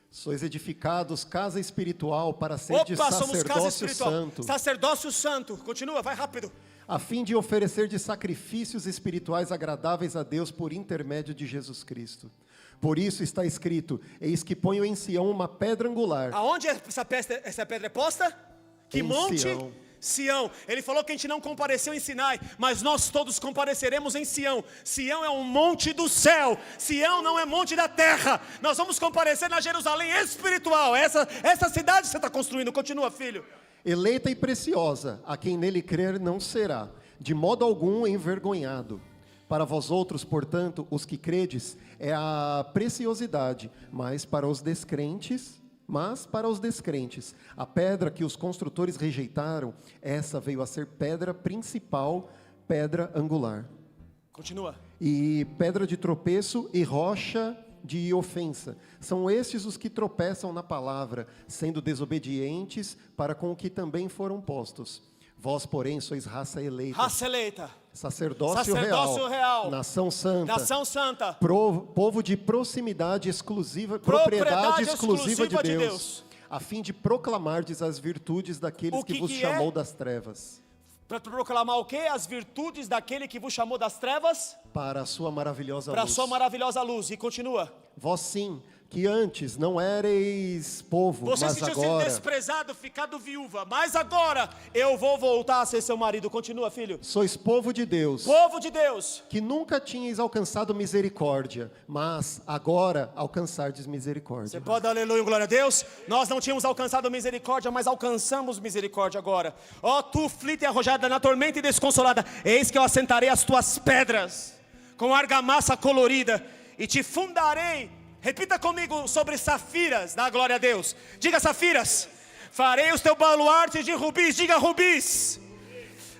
Sois edificados casa espiritual para ser de
somos casa
sacerdócio
espiritual.
santo,
Sacerdócio santo. Continua, vai rápido.
a fim de oferecer de sacrifícios espirituais agradáveis a Deus por intermédio de Jesus Cristo. Por isso está escrito: eis que ponho em Sião uma pedra angular.
Aonde essa pedra é posta? Que
Em
monte?
Sião.
Sião. Ele falou que a gente não compareceu em Sinai, mas nós todos compareceremos em Sião. Sião é um monte do céu. Sião não é monte da terra. Nós vamos comparecer na Jerusalém espiritual. Essa cidade você está construindo. Continua, filho.
Eleita e preciosa, a quem nele crer não será, de modo algum envergonhado. Para vós outros, portanto, os que credes, é a preciosidade, mas para os descrentes, a pedra que os construtores rejeitaram, essa veio a ser pedra principal, pedra angular.
Continua.
E pedra de tropeço e rocha de ofensa. São estes os que tropeçam na palavra, sendo desobedientes para com o que também foram postos. Vós, porém, sois raça eleita.
Raça eleita.
Sacerdócio
real.
Nação santa.
Nação santa.
Povo de proximidade exclusiva, propriedade exclusiva de Deus. A fim de proclamardes as virtudes daqueles que vos chamou das trevas.
Para proclamar o quê? As virtudes daquele que vos chamou das trevas?
Para a sua maravilhosa luz.
Para a sua maravilhosa luz. E continua.
Vós sim, que antes não éreis povo,
você
mas
sentiu
agora...
sido desprezado, ficado viúva, mas agora eu vou voltar a ser seu marido. Continua, filho.
Sois povo de Deus.
Povo de Deus.
Que nunca tinhais alcançado misericórdia, mas agora alcançardes misericórdia.
Você pode dar aleluia, glória a Deus? Nós não tínhamos alcançado misericórdia, mas alcançamos misericórdia agora. Ó tu, aflita e arrojada na tormenta e desconsolada, eis que eu assentarei as tuas pedras com argamassa colorida e te fundarei. Repita comigo sobre safiras, dá glória a Deus. Diga safiras. Farei os teus baluartes de rubis, diga rubis.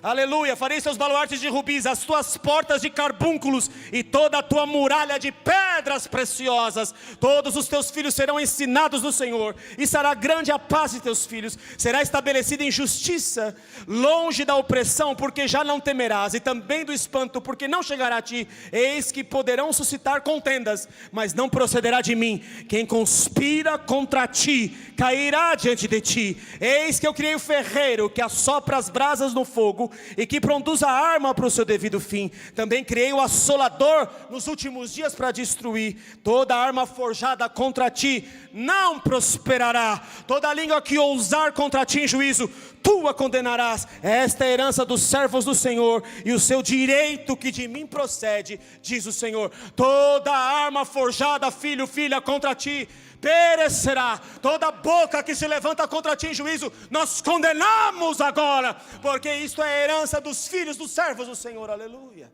Aleluia, farei seus baluartes de rubis, as tuas portas de carbúnculos e toda a tua muralha de pedras preciosas. Todos os teus filhos serão ensinados do Senhor, e será grande a paz de teus filhos. Será estabelecida em justiça, longe da opressão, porque já não temerás, e também do espanto, porque não chegará a ti. Eis que poderão suscitar contendas, mas não procederá de mim. Quem conspira contra ti cairá diante de ti. Eis que eu criei o ferreiro que assopra as brasas no fogo e que produz a arma para o seu devido fim. Também criei o assolador nos últimos dias para destruir. Toda arma forjada contra ti não prosperará. Toda língua que ousar contra ti em juízo, tu a condenarás. Esta é a herança dos servos do Senhor e o seu direito que de mim procede, diz o Senhor. Toda arma forjada, filho, filha, contra ti perecerá. Toda boca que se levanta contra ti em juízo, nós condenamos agora, porque isto é a herança dos filhos dos servos do Senhor. Aleluia.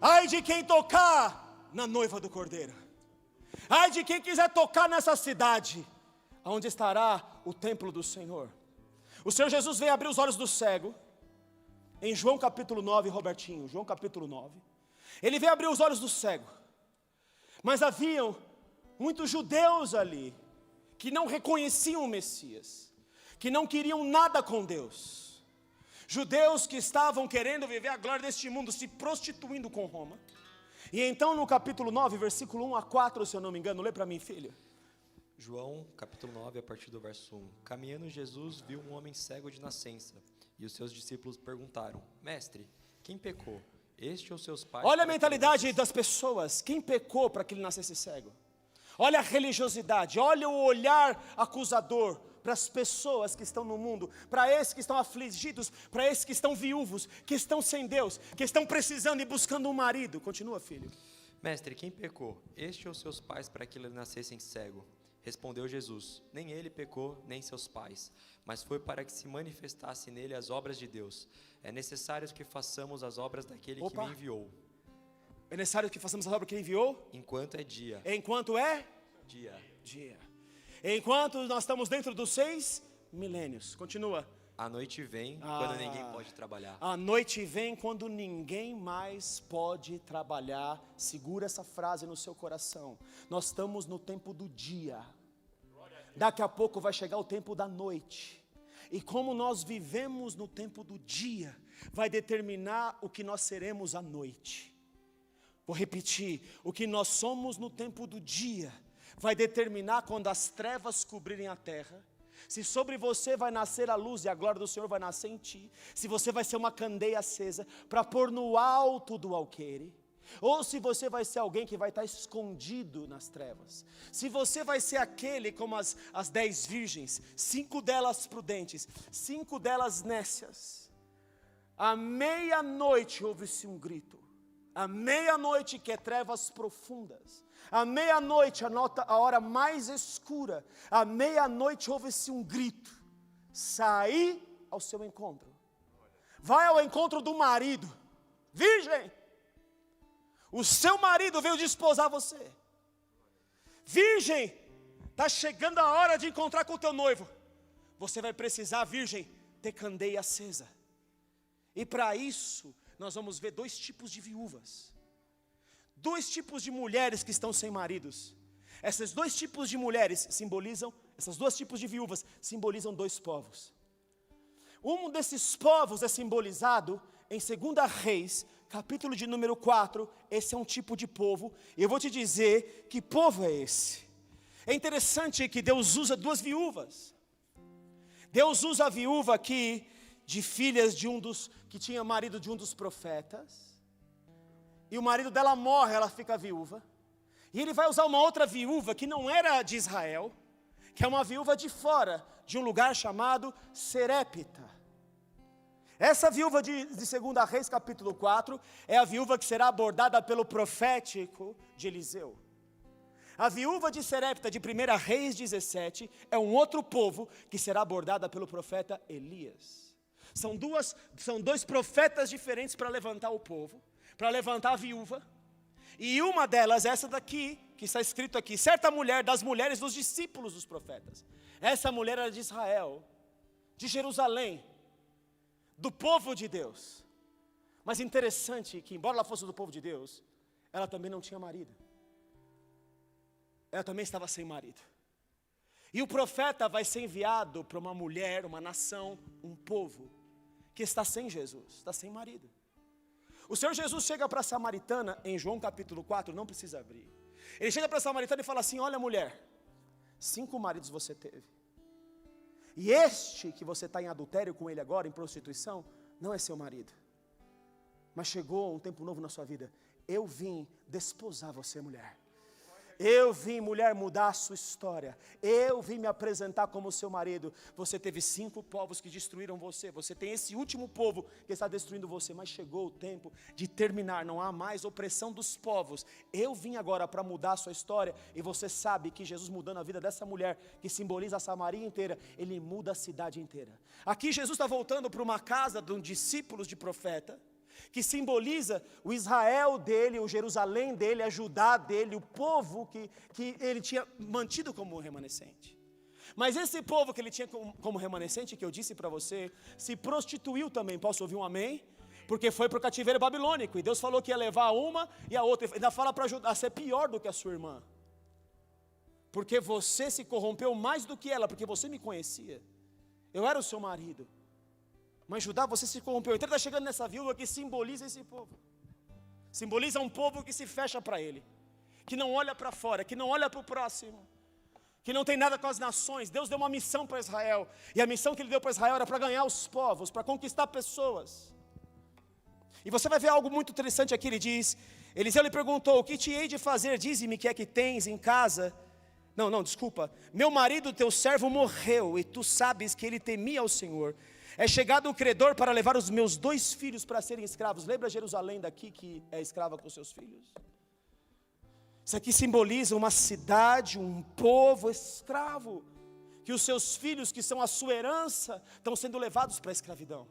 Ai de quem tocar na noiva do Cordeiro. Ai de quem quiser tocar nessa cidade, onde estará o templo do Senhor. O Senhor Jesus veio abrir os olhos do cego, em João capítulo 9, Robertinho, João capítulo 9. Ele veio abrir os olhos do cego, mas haviam muitos judeus ali, que não reconheciam o Messias, que não queriam nada com Deus. Judeus que estavam querendo viver a glória deste mundo, se prostituindo com Roma. E então no capítulo 9, versículo 1 a 4, se eu não me engano, lê para mim, filho.
João, capítulo 9, a partir do verso 1. Caminhando, Jesus viu um homem cego de nascença, e os seus discípulos perguntaram: Mestre, quem pecou, este ou seus pais?
Olha a mentalidade das pessoas. Quem pecou para que ele nascesse cego? Olha a religiosidade, olha o olhar acusador para as pessoas que estão no mundo, para esses que estão afligidos, para esses que estão viúvos, que estão sem Deus, que estão precisando e buscando um marido. Continua, filho.
Mestre, quem pecou, este ou seus pais, para que ele nascessem cego? Respondeu Jesus: nem ele pecou, nem seus pais, mas foi para que se manifestasse nele as obras de Deus. É necessário que façamos as obras daquele que me enviou.
É necessário que façamos a obra que ele enviou?
Enquanto é dia.
Enquanto é?
Dia.
Dia. Enquanto nós estamos dentro dos 6 milênios. Continua.
A noite vem quando ninguém pode trabalhar.
A noite vem quando ninguém mais pode trabalhar. Segura essa frase no seu coração. Nós estamos no tempo do dia. Daqui a pouco vai chegar o tempo da noite. E como nós vivemos no tempo do dia, vai determinar o que nós seremos à noite. Vou repetir, o que nós somos no tempo do dia, vai determinar quando as trevas cobrirem a terra, se sobre você vai nascer a luz e a glória do Senhor vai nascer em ti, se você vai ser uma candeia acesa para pôr no alto do alqueire, ou se você vai ser alguém que vai estar escondido nas trevas, se você vai ser aquele como as 10 virgens, 5 delas prudentes, 5 delas nécias. À meia-noite ouve-se um grito. À meia-noite, que é trevas profundas. À meia-noite, a hora mais escura. À meia-noite ouve-se um grito. Saí ao seu encontro. Vai ao encontro do marido. Virgem, o seu marido veio desposar você. Virgem, está chegando a hora de encontrar com o teu noivo. Você vai precisar, virgem, ter candeia acesa. E para isso, nós vamos ver 2 tipos de viúvas, 2 tipos de mulheres que estão sem maridos. Esses 2 tipos de mulheres simbolizam, essas 2 tipos de viúvas simbolizam 2 povos. Um desses povos é simbolizado em 2 Reis, capítulo de número 4. Esse é um tipo de povo, e eu vou te dizer que povo é esse. É interessante que Deus usa 2 viúvas. Deus usa a viúva aqui de filhas de que tinha marido de um dos profetas, e o marido dela morre, ela fica viúva, e ele vai usar uma outra viúva que não era de Israel, que é uma viúva de fora, de um lugar chamado Serepta. Essa viúva de 2 Reis capítulo 4, é a viúva que será abordada pelo profético de Eliseu. A viúva de Serepta de 1 Reis 17, é um outro povo que será abordada pelo profeta Elias. São 2 profetas diferentes para levantar o povo, para levantar a viúva. E uma delas, essa daqui, que está escrito aqui, certa mulher das mulheres dos discípulos dos profetas. Essa mulher era de Israel, de Jerusalém, do povo de Deus. Mas interessante que, embora ela fosse do povo de Deus, ela também não tinha marido. Ela também estava sem marido. E o profeta vai ser enviado para uma mulher, uma nação, um povo que está sem Jesus, está sem marido. O Senhor Jesus chega para a samaritana em João capítulo 4, não precisa abrir. Ele chega para a samaritana e fala assim: olha, mulher, 5 maridos você teve. E este que você está em adultério com ele agora, em prostituição, não é seu marido. Mas chegou um tempo novo na sua vida. Eu vim desposar você, mulher. Eu vim, mulher, mudar a sua história. Eu vim me apresentar como seu marido. Você teve 5 povos que destruíram você. Você tem esse último povo que está destruindo você. Mas chegou o tempo de terminar. Não há mais opressão dos povos. Eu vim agora para mudar a sua história. E você sabe que Jesus, mudando a vida dessa mulher, que simboliza a Samaria inteira, Ele muda a cidade inteira. Aqui Jesus está voltando para uma casa de um discípulos de profeta, que simboliza o Israel dele, o Jerusalém dele, a Judá dele, o povo que ele tinha mantido como remanescente. Mas esse povo que ele tinha como remanescente, que eu disse para você, se prostituiu também. Posso ouvir um amém? Porque foi para o cativeiro babilônico, e Deus falou que ia levar uma e a outra, ainda fala para Judá ser pior do que a sua irmã, porque você se corrompeu mais do que ela, porque você me conhecia, eu era o seu marido. Mas Judá, você se corrompeu. Então ele está chegando nessa viúva que simboliza esse povo. Simboliza um povo que se fecha para ele, que não olha para fora, que não olha para o próximo, que não tem nada com as nações. Deus deu uma missão para Israel, e a missão que Ele deu para Israel era para ganhar os povos, para conquistar pessoas. E você vai ver algo muito interessante aqui. Ele diz, Eliseu lhe perguntou: o que te hei de fazer? Dize-me que é que tens em casa. Desculpa. Meu marido, teu servo, morreu, e tu sabes que ele temia ao Senhor. É chegado o credor para levar os meus 2 filhos para serem escravos. Lembra Jerusalém daqui que é escrava com seus filhos? Isso aqui simboliza uma cidade, um povo escravo, que os seus filhos, que são a sua herança, estão sendo levados para a escravidão.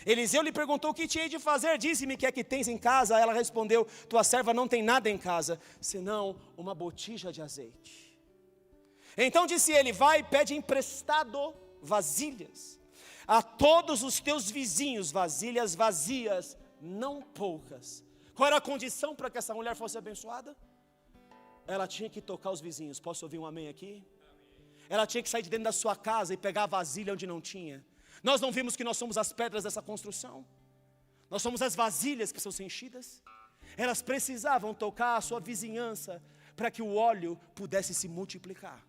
Eliseu lhe perguntou: o que te hei de fazer? Dize-me que é que tens em casa. Ela respondeu: tua serva não tem nada em casa, senão uma botija de azeite. Então disse ele: vai, pede emprestado vasilhas a todos os teus vizinhos, vasilhas vazias, não poucas. Qual era a condição para que essa mulher fosse abençoada? Ela tinha que tocar os vizinhos. Posso ouvir um amém aqui? Ela tinha que sair de dentro da sua casa e pegar a vasilha onde não tinha. Nós não vimos que nós somos as pedras dessa construção? Nós somos as vasilhas que precisam ser enchidas. Elas precisavam tocar a sua vizinhança para que o óleo pudesse se multiplicar.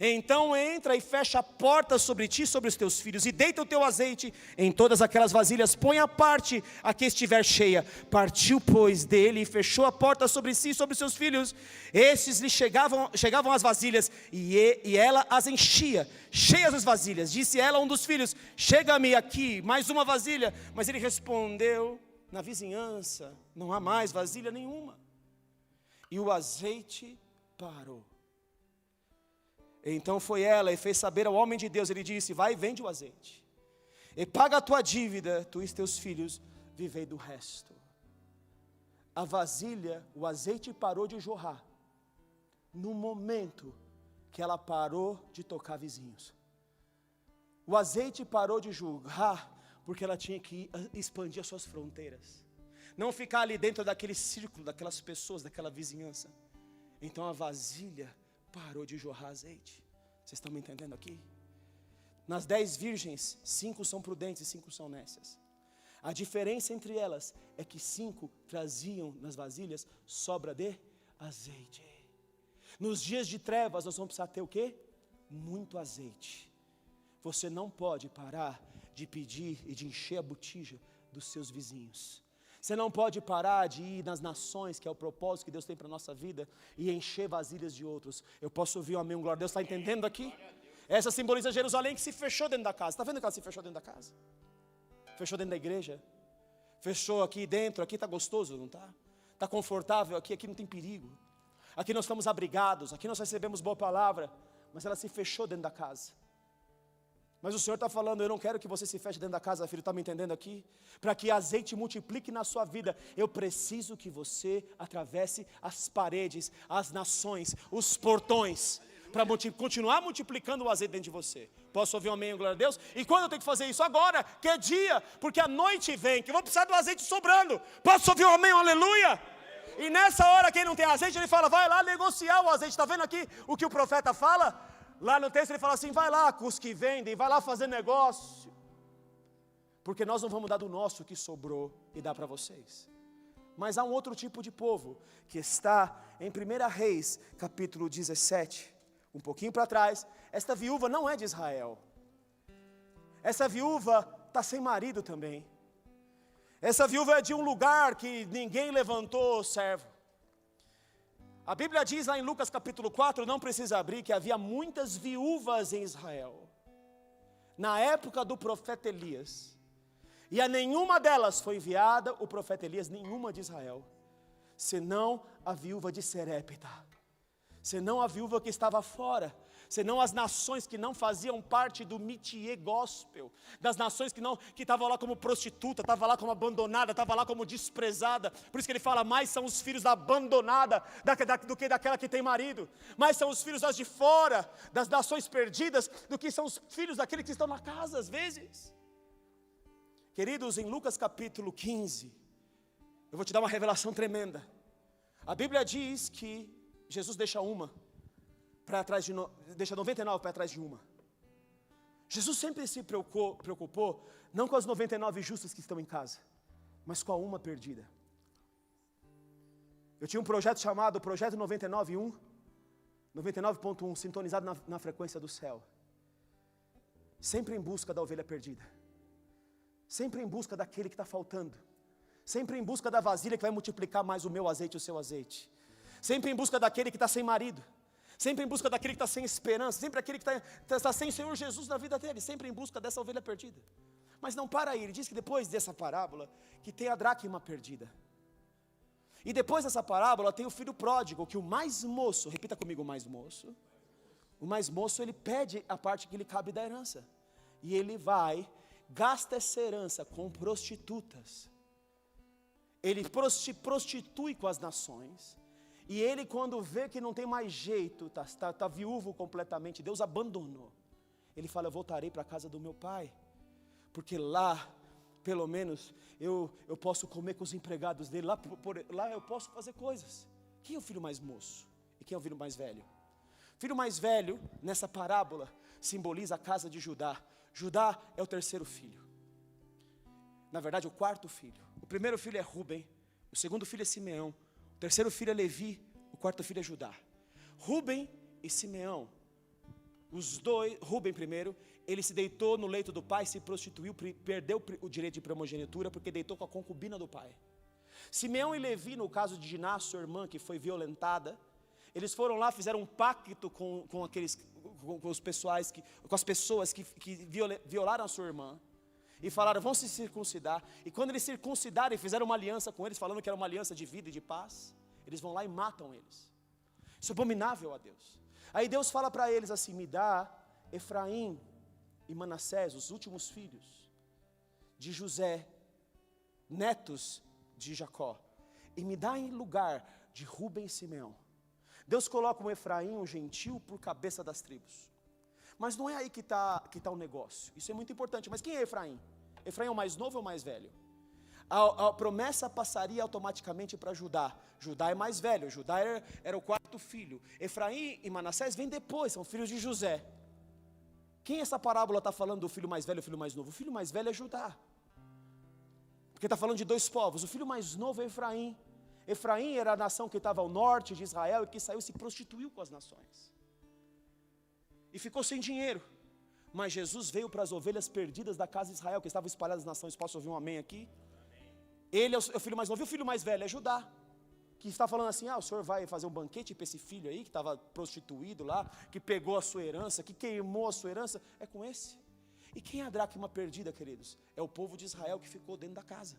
Então entra e fecha a porta sobre ti e sobre os teus filhos, e deita o teu azeite em todas aquelas vasilhas, põe a parte a que estiver cheia. Partiu, pois, dele e fechou a porta sobre si e sobre os seus filhos. Estes lhe chegavam as vasilhas, e ela as enchia, cheias as vasilhas. Disse ela a um dos filhos: chega-me aqui mais uma vasilha. Mas ele respondeu: na vizinhança não há mais vasilha nenhuma. E o azeite parou. Então foi ela e fez saber ao homem de Deus. Ele disse: vai e vende o azeite, e paga a tua dívida, tu e teus filhos vivei do resto. A vasilha, o azeite parou de jorrar no momento que ela parou de tocar vizinhos. O azeite parou de jorrar porque ela tinha que expandir as suas fronteiras, não ficar ali dentro daquele círculo, daquelas pessoas, daquela vizinhança. Então a vasilha parou de jorrar azeite. Vocês estão me entendendo aqui? Nas 10 virgens, 5 são prudentes e 5 são nécias. A diferença entre elas é que 5 traziam nas vasilhas sobra de azeite. Nos dias de trevas nós vamos precisar ter o quê? Muito azeite. Você não pode parar de pedir e de encher a botija dos seus vizinhos. Você não pode parar de ir nas nações, que é o propósito que Deus tem para a nossa vida, e encher vasilhas de outros. Eu posso ouvir um amém, um glória a Deus. Está entendendo aqui? Essa simboliza Jerusalém que se fechou dentro da casa. Está vendo que ela se fechou dentro da casa? Fechou dentro da igreja? Fechou aqui dentro? Aqui está gostoso, não está? Está confortável aqui? Aqui não tem perigo. Aqui nós estamos abrigados, aqui nós recebemos boa palavra. Mas ela se fechou dentro da casa. Mas o Senhor está falando: eu não quero que você se feche dentro da casa, filho. Está me entendendo aqui? Para que azeite multiplique na sua vida, eu preciso que você atravesse as paredes, as nações, os portões, para continuar multiplicando o azeite dentro de você. Posso ouvir um amém, glória a Deus? E quando eu tenho que fazer isso? Agora, que é dia, porque a noite vem, que eu vou precisar do azeite sobrando. Posso ouvir um amém, aleluia? E nessa hora, quem não tem azeite, ele fala, vai lá negociar o azeite. Está vendo aqui o que o profeta fala? Lá no texto ele fala assim, vai lá com os que vendem, vai lá fazer negócio. Porque nós não vamos dar do nosso que sobrou e dar para vocês. Mas há um outro tipo de povo, que está em 1 Reis, capítulo 17, um pouquinho para trás. Esta viúva não é de Israel. Essa viúva está sem marido também. Essa viúva é de um lugar que ninguém levantou servo. A Bíblia diz lá em Lucas capítulo 4, não precisa abrir, que havia muitas viúvas em Israel, na época do profeta Elias. E a nenhuma delas foi enviada o profeta Elias, nenhuma de Israel, senão a viúva de Serepta, senão a viúva que estava fora, senão as nações que não faziam parte do métier gospel, das nações que estavam lá como prostituta, estavam lá como abandonada, estavam lá como desprezada. Por isso que ele fala, mais são os filhos da abandonada do que daquela que tem marido, mais são os filhos das de fora, das nações perdidas, do que são os filhos daqueles que estão na casa às vezes. Queridos, em Lucas capítulo 15, eu vou te dar uma revelação tremenda. A Bíblia diz que Jesus deixa 99 para trás de uma. Jesus sempre se preocupou, não com as 99 justas que estão em casa, mas com a uma perdida. Eu tinha um projeto chamado Projeto 99.1, sintonizado na frequência do céu. Sempre em busca da ovelha perdida. Sempre em busca daquele que está faltando. Sempre em busca da vasilha que vai multiplicar mais o meu azeite e o seu azeite. Sempre em busca daquele que está sem marido. Sempre em busca daquele que está sem esperança. Sempre aquele que está sem o Senhor Jesus na vida dele. Sempre em busca dessa ovelha perdida. Mas não para aí. Ele diz que depois dessa parábola, que tem a dracma perdida. E depois dessa parábola tem o filho pródigo, que o mais moço, repita comigo, o mais moço. O mais moço, ele pede a parte que lhe cabe da herança. E ele vai, gasta essa herança com prostitutas. Ele se prostitui com as nações. E ele, quando vê que não tem mais jeito, está viúvo completamente, Deus abandonou. Ele fala, eu voltarei para a casa do meu pai, porque lá, pelo menos, eu posso comer com os empregados dele, lá eu posso fazer coisas. Quem é o filho mais moço? E quem é o filho mais velho? O filho mais velho, nessa parábola, simboliza a casa de Judá. Judá é o terceiro filho. Na verdade, o quarto filho. O primeiro filho é Rubem, o segundo filho é Simeão, o terceiro filho é Levi, o quarto filho é Judá. Rubem e Simeão, os dois, Rubem primeiro, ele se deitou no leito do pai, se prostituiu, perdeu o direito de primogenitura, porque deitou com a concubina do pai. Simeão e Levi, no caso de Diná, sua irmã, que foi violentada, eles foram lá, fizeram um pacto com as pessoas que violaram a sua irmã, e falaram, vão se circuncidar. E quando eles circuncidaram e fizeram uma aliança com eles, falando que era uma aliança de vida e de paz, eles vão lá e matam eles. Isso é abominável a Deus. Aí Deus fala para eles assim, me dá Efraim e Manassés, os últimos filhos de José, netos de Jacó, e me dá em lugar de Rubem e Simeão. Deus coloca um Efraim, um gentil, por cabeça das tribos. Mas não é aí que está o negócio. Isso é muito importante. Mas quem é Efraim? Efraim é o mais novo ou o mais velho? A promessa passaria automaticamente para Judá. Judá é mais velho. Judá era o quarto filho. Efraim e Manassés vêm depois, são filhos de José. Quem essa parábola está falando do filho mais velho e o filho mais novo? O filho mais velho é Judá. Porque está falando de dois povos. O filho mais novo é Efraim. Efraim era a nação que estava ao norte de Israel e que saiu e se prostituiu com as nações. E ficou sem dinheiro. Mas Jesus veio para as ovelhas perdidas da casa de Israel, que estavam espalhadas nas nações. Posso ouvir um amém aqui? Ele é o filho mais novo. E o filho mais velho é Judá, que está falando assim, o senhor vai fazer um banquete para esse filho aí, que estava prostituído lá, que pegou a sua herança, que queimou a sua herança. É com esse. E quem é a dracma perdida, queridos? É o povo de Israel que ficou dentro da casa.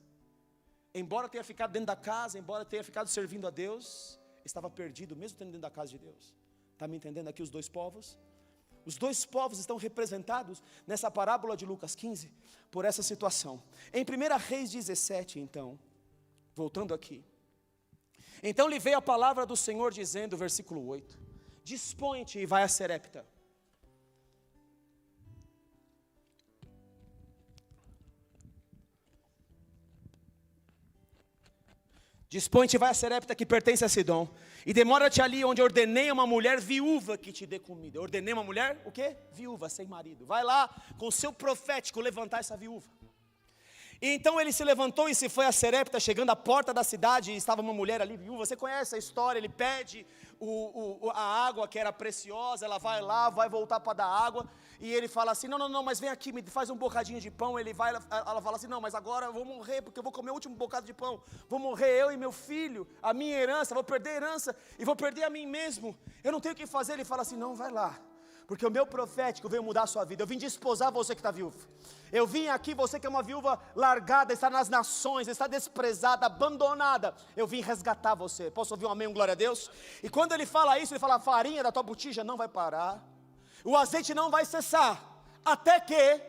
Embora tenha ficado dentro da casa, embora tenha ficado servindo a Deus, estava perdido, mesmo tendo dentro da casa de Deus. Está me entendendo aqui os dois povos? Os dois povos estão representados nessa parábola de Lucas 15, por essa situação. Em 1 Reis 17, então, voltando aqui. Então lhe veio a palavra do Senhor dizendo, versículo 8, Dispõe-te e vai a Serepta. Dispõe-te e vai a Serepta, que pertence a Sidom, e demora-te ali onde ordenei a uma mulher viúva que te dê comida. Eu ordenei uma mulher, o quê? Viúva, sem marido. Vai lá com o seu profético levantar essa viúva. E então ele se levantou e se foi a Serepta, chegando à porta da cidade, e estava uma mulher ali viúva. Você conhece a história? Ele pede a água que era preciosa, ela vai lá, vai voltar para dar água, e ele fala assim, não, mas vem aqui, me faz um bocadinho de pão. Ela fala assim, não, mas agora eu vou morrer, porque eu vou comer o último bocado de pão, vou morrer eu e meu filho, a minha herança, vou perder a herança, e vou perder a mim mesmo, eu não tenho o que fazer. Ele fala assim, não, vai lá, porque o meu profético veio mudar a sua vida. Eu vim desposar você que está viúvo. Eu vim aqui, você que é uma viúva largada, está nas nações, está desprezada, abandonada. Eu vim resgatar você. Posso ouvir um amém, um glória a Deus? E quando ele fala isso, ele fala, a farinha da tua botija não vai parar, o azeite não vai cessar, até que,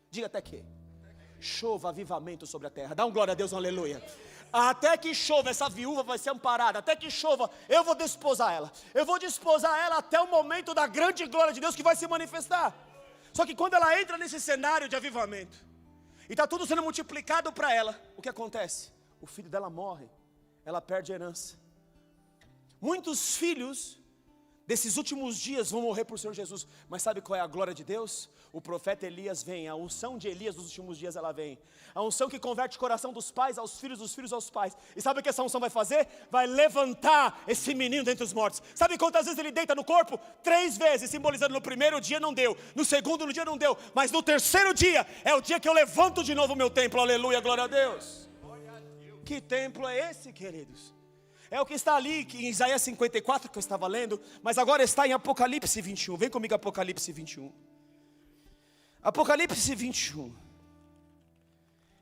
diga até que, chova avivamento sobre a terra. Dá um glória a Deus, um aleluia. Até que chova, essa viúva vai ser amparada. Até que chova, eu vou desposar ela. Eu vou desposar ela até o momento da grande glória de Deus que vai se manifestar. Só que quando ela entra nesse cenário de avivamento, e está tudo sendo multiplicado para ela, o que acontece? O filho dela morre, ela perde a herança. Muitos filhos desses últimos dias vão morrer por Senhor Jesus. Mas sabe qual é a glória de Deus? O profeta Elias vem, a unção de Elias nos últimos dias ela vem. A unção que converte o coração dos pais aos filhos, dos filhos aos pais. E sabe o que essa unção vai fazer? Vai levantar esse menino dentre os mortos. Sabe quantas vezes ele deita no corpo? 3 vezes, simbolizando no primeiro dia não deu, no segundo dia não deu, mas no terceiro dia é o dia que eu levanto de novo o meu templo. Aleluia, glória a Deus. Que templo é esse, queridos? É o que está ali em Isaías 54 que eu estava lendo, mas agora está em Apocalipse 21. Vem comigo, Apocalipse 21. Apocalipse 21.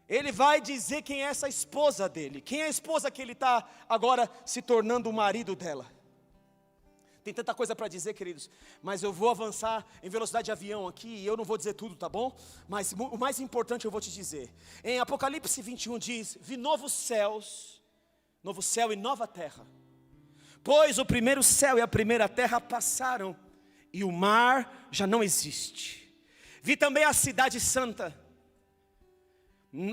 Ele vai dizer quem é essa esposa dele. Quem é a esposa que ele está agora se tornando o marido dela. Tem tanta coisa para dizer, queridos, mas eu vou avançar em velocidade de avião aqui, e eu não vou dizer tudo, tá bom? Mas o mais importante eu vou te dizer. Em Apocalipse 21 diz, vi novos céus, novo céu e nova terra, pois o primeiro céu e a primeira terra passaram, e o mar já não existe. Vi também a cidade santa,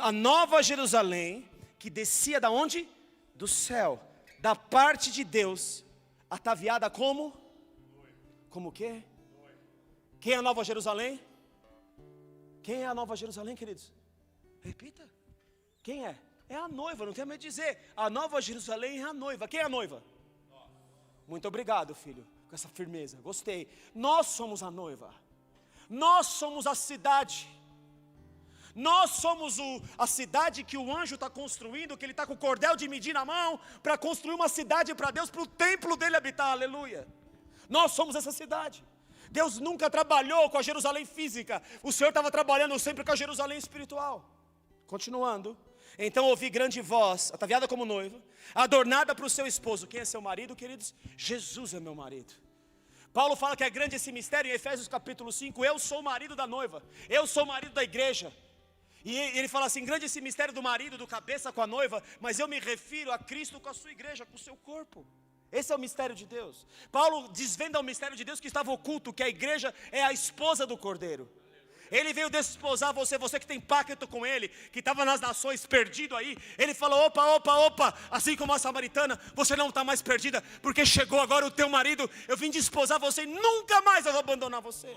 a nova Jerusalém, que descia da onde? Do céu, da parte de Deus, ataviada como? Como o quê? Quem é a nova Jerusalém? Quem é a nova Jerusalém, queridos? Repita. Quem é? É a noiva, não tem medo de dizer. A nova Jerusalém é a noiva. Quem é a noiva? Muito obrigado, filho, com essa firmeza, gostei. Nós somos a noiva. Nós somos a cidade. Nós somos a cidade que o anjo está construindo, que ele está com o cordel de medir na mão, para construir uma cidade para Deus, para o templo dele habitar, aleluia. Nós somos essa cidade. Deus nunca trabalhou com a Jerusalém física, o Senhor estava trabalhando sempre com a Jerusalém espiritual. Continuando, então ouvi grande voz, ataviada como noiva, adornada para o seu esposo. Quem é seu marido, queridos? Jesus é meu marido. Paulo fala que é grande esse mistério em Efésios capítulo 5, eu sou o marido da noiva, eu sou o marido da igreja. E ele fala assim, grande esse mistério do marido, do cabeça com a noiva, mas eu me refiro a Cristo com a sua igreja, com o seu corpo. Esse é o mistério de Deus. Paulo desvenda o mistério de Deus que estava oculto, que a igreja é a esposa do Cordeiro. Ele veio desposar você, você que tem pacto com ele, que estava nas nações perdido aí. Ele falou, opa, assim como a samaritana, você não está mais perdida, porque chegou agora o teu marido, eu vim desposar você e nunca mais eu vou abandonar você.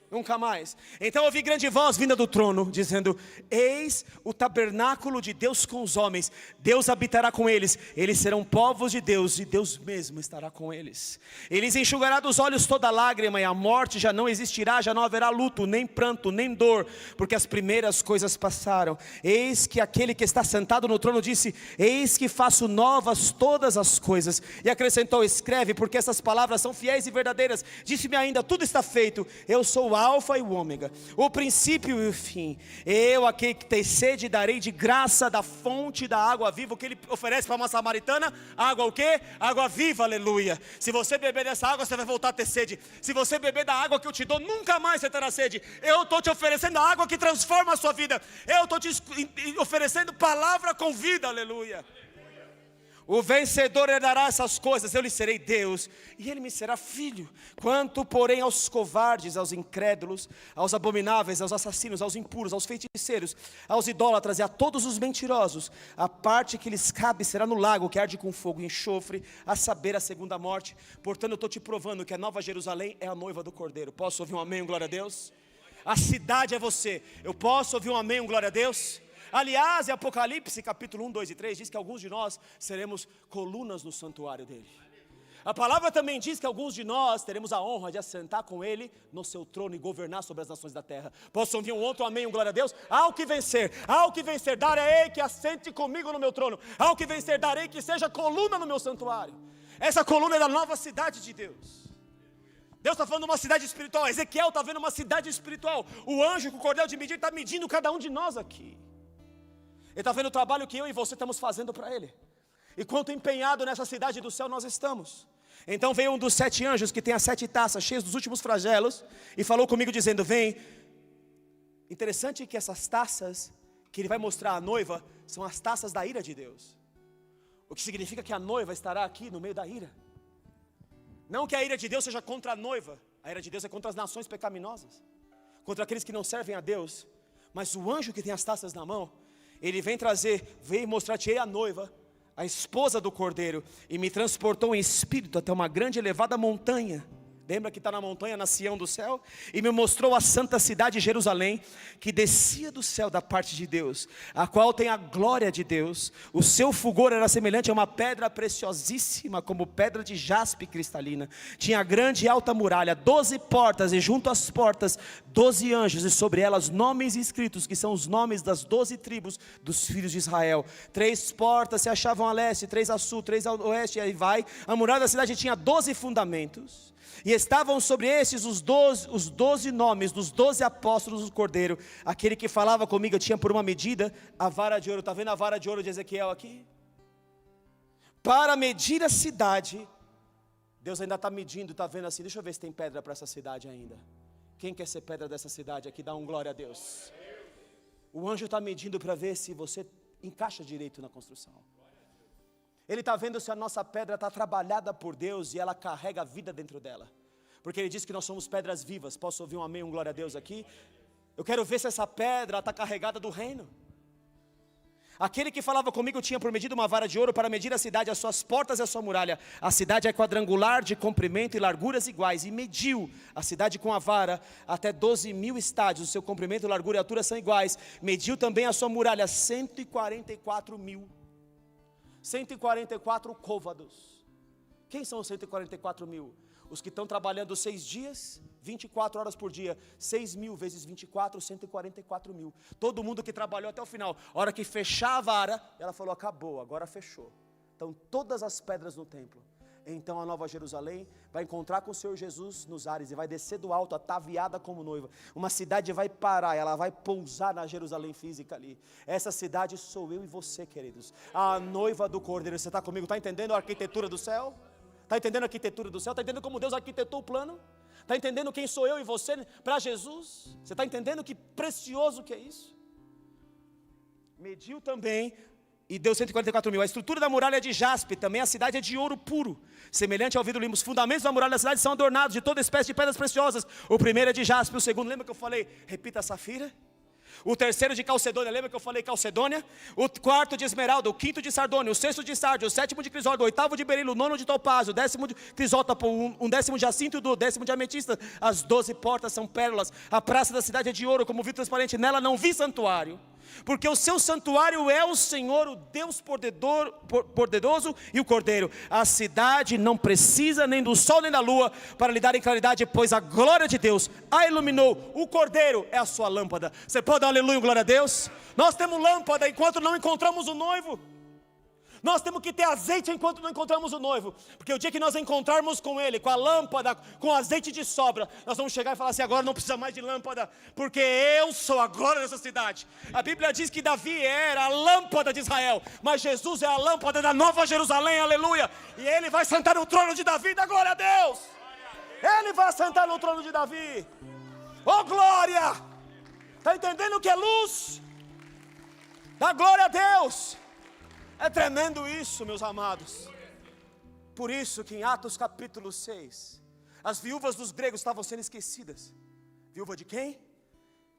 Nunca mais. Então ouvi grande voz vinda do trono, dizendo, eis o tabernáculo de Deus com os homens, Deus habitará com eles, eles serão povos de Deus, e Deus mesmo estará com eles. Eles enxugará dos olhos toda lágrima, e a morte já não existirá, já não haverá luto, nem pranto, nem dor, porque as primeiras coisas passaram. Eis que aquele que está sentado no trono disse, eis que faço novas todas as coisas, e acrescentou, escreve, porque essas palavras são fiéis e verdadeiras. Disse-me ainda, tudo está feito, eu sou o alfa e o ômega, o princípio e o fim. Eu, aquele que tem sede, darei de graça da fonte da água viva. O que ele oferece para uma samaritana? Água o quê? Água viva, aleluia. Se você beber dessa água, você vai voltar a ter sede. Se você beber da água que eu te dou, nunca mais você terá sede. Eu estou te oferecendo a água que transforma a sua vida. Eu estou te oferecendo palavra com vida, aleluia. O vencedor herdará essas coisas, eu lhe serei Deus, e ele me será filho. Quanto, porém, aos covardes, aos incrédulos, aos abomináveis, aos assassinos, aos impuros, aos feiticeiros, aos idólatras e a todos os mentirosos, a parte que lhes cabe será no lago que arde com fogo e enxofre, a saber, a segunda morte. Portanto, eu estou te provando que a Nova Jerusalém é a noiva do Cordeiro. Posso ouvir um amém, glória a Deus? A cidade é você. Eu posso ouvir um amém, glória a Deus? Aliás, em Apocalipse capítulo 1, 2 e 3 diz que alguns de nós seremos colunas no santuário dele. A palavra também diz que alguns de nós teremos a honra de assentar com ele no seu trono e governar sobre as nações da terra. Posso ouvir um outro amém, um glória a Deus? Ao que vencer, darei que assente comigo no meu trono. Ao que vencer, darei que seja coluna no meu santuário. Essa coluna é da nova cidade de Deus. Deus está falando de uma cidade espiritual. Ezequiel está vendo uma cidade espiritual. O anjo com o cordel de medir está medindo cada um de nós aqui. Ele está vendo o trabalho que eu e você estamos fazendo para Ele. E quanto empenhado nessa cidade do céu nós estamos. Então veio um dos 7 anjos que tem as 7 taças cheias dos últimos flagelos. E falou comigo dizendo, vem. Interessante que essas taças que ele vai mostrar à noiva são as taças da ira de Deus. O que significa que a noiva estará aqui no meio da ira. Não que a ira de Deus seja contra a noiva. A ira de Deus é contra as nações pecaminosas. Contra aqueles que não servem a Deus. Mas o anjo que tem as taças na mão, ele veio mostrar-te a noiva, a esposa do Cordeiro, e me transportou em espírito até uma grande e elevada montanha. Lembra que está na montanha, na Sião do céu? E me mostrou a santa cidade Jerusalém, que descia do céu da parte de Deus, a qual tem a glória de Deus. O seu fulgor era semelhante a uma pedra preciosíssima, como pedra de jaspe cristalina. Tinha grande e alta muralha, 12 portas, e junto às portas 12 anjos, e sobre elas nomes escritos, que são os nomes das 12 tribos dos filhos de Israel. 3 portas se achavam a leste, 3 a sul, 3 a oeste, e aí vai. A muralha da cidade tinha 12 fundamentos. E estavam sobre esses os 12 nomes dos 12 apóstolos do Cordeiro. Aquele que falava comigo tinha por uma medida a vara de ouro. Está vendo a vara de ouro de Ezequiel aqui? Para medir a cidade. Deus ainda está medindo, está vendo assim, deixa eu ver se tem pedra para essa cidade ainda. Quem quer ser pedra dessa cidade aqui? Dá um glória a Deus. O anjo está medindo para ver se você encaixa direito na construção. Ele está vendo se a nossa pedra está trabalhada por Deus e ela carrega a vida dentro dela. Porque Ele diz que nós somos pedras vivas. Posso ouvir um amém, um glória a Deus aqui? Eu quero ver se essa pedra está carregada do reino. Aquele que falava comigo tinha por medida uma vara de ouro para medir a cidade, as suas portas e a sua muralha. A cidade é quadrangular, de comprimento e larguras iguais. E mediu a cidade com a vara até 12.000 estádios. O seu comprimento, largura e altura são iguais. Mediu também a sua muralha, 144.000. 144 côvados. Quem são os 144.000? Os que estão trabalhando 6 dias, 24 horas por dia. 6.000 vezes 24, 144.000. Todo mundo que trabalhou até o final. A hora que fechar a vara, ela falou, acabou, agora fechou. Então todas as pedras no templo. Então a Nova Jerusalém vai encontrar com o Senhor Jesus nos ares e vai descer do alto, ataviada como noiva. Uma cidade vai parar, ela vai pousar na Jerusalém física ali. Essa cidade sou eu e você, queridos. A noiva do Cordeiro. Você está comigo? Está entendendo a arquitetura do céu? Está entendendo a arquitetura do céu? Está entendendo como Deus arquitetou o plano? Está entendendo quem sou eu e você para Jesus? Você está entendendo que precioso que é isso? Mediu também e deu 144.000. A estrutura da muralha é de jaspe, também a cidade é de ouro puro, semelhante ao vidro limpo. Os fundamentos da muralha da cidade são adornados de toda espécie de pedras preciosas. O primeiro é de jaspe, o segundo, lembra que eu falei? Repita, safira. O terceiro de calcedônia, lembra que eu falei calcedônia? O quarto de esmeralda, o quinto de sardônia, o sexto de sárdio, o sétimo de crisólito, o oitavo de berilo, o nono de topázio, o 10º de crisótopo, um 10º de jacinto e o 10º de ametista. As 12 portas são pérolas. A praça da cidade é de ouro, como vidro transparente. Nela não vi santuário, porque o seu santuário é o Senhor, o Deus poderoso e o Cordeiro. A cidade não precisa nem do sol nem da lua para lhe darem claridade, pois a glória de Deus a iluminou. O Cordeiro é a sua lâmpada. Você pode dar um aleluia, glória a Deus? Nós temos lâmpada enquanto não encontramos o noivo. Nós temos que ter azeite enquanto não encontramos o noivo. Porque o dia que nós encontrarmos com Ele, com a lâmpada, com azeite de sobra, nós vamos chegar e falar assim, agora não precisa mais de lâmpada, porque eu sou a glória dessa cidade. A Bíblia diz que Davi era a lâmpada de Israel, mas Jesus é a lâmpada da Nova Jerusalém, aleluia. E Ele vai sentar no trono de Davi, da glória a Deus. Ele vai sentar no trono de Davi. Oh glória! Está entendendo o que é luz? Da glória a Deus. É tremendo isso, meus amados. Por isso que em Atos capítulo 6, as viúvas dos gregos estavam sendo esquecidas. Viúva de quem?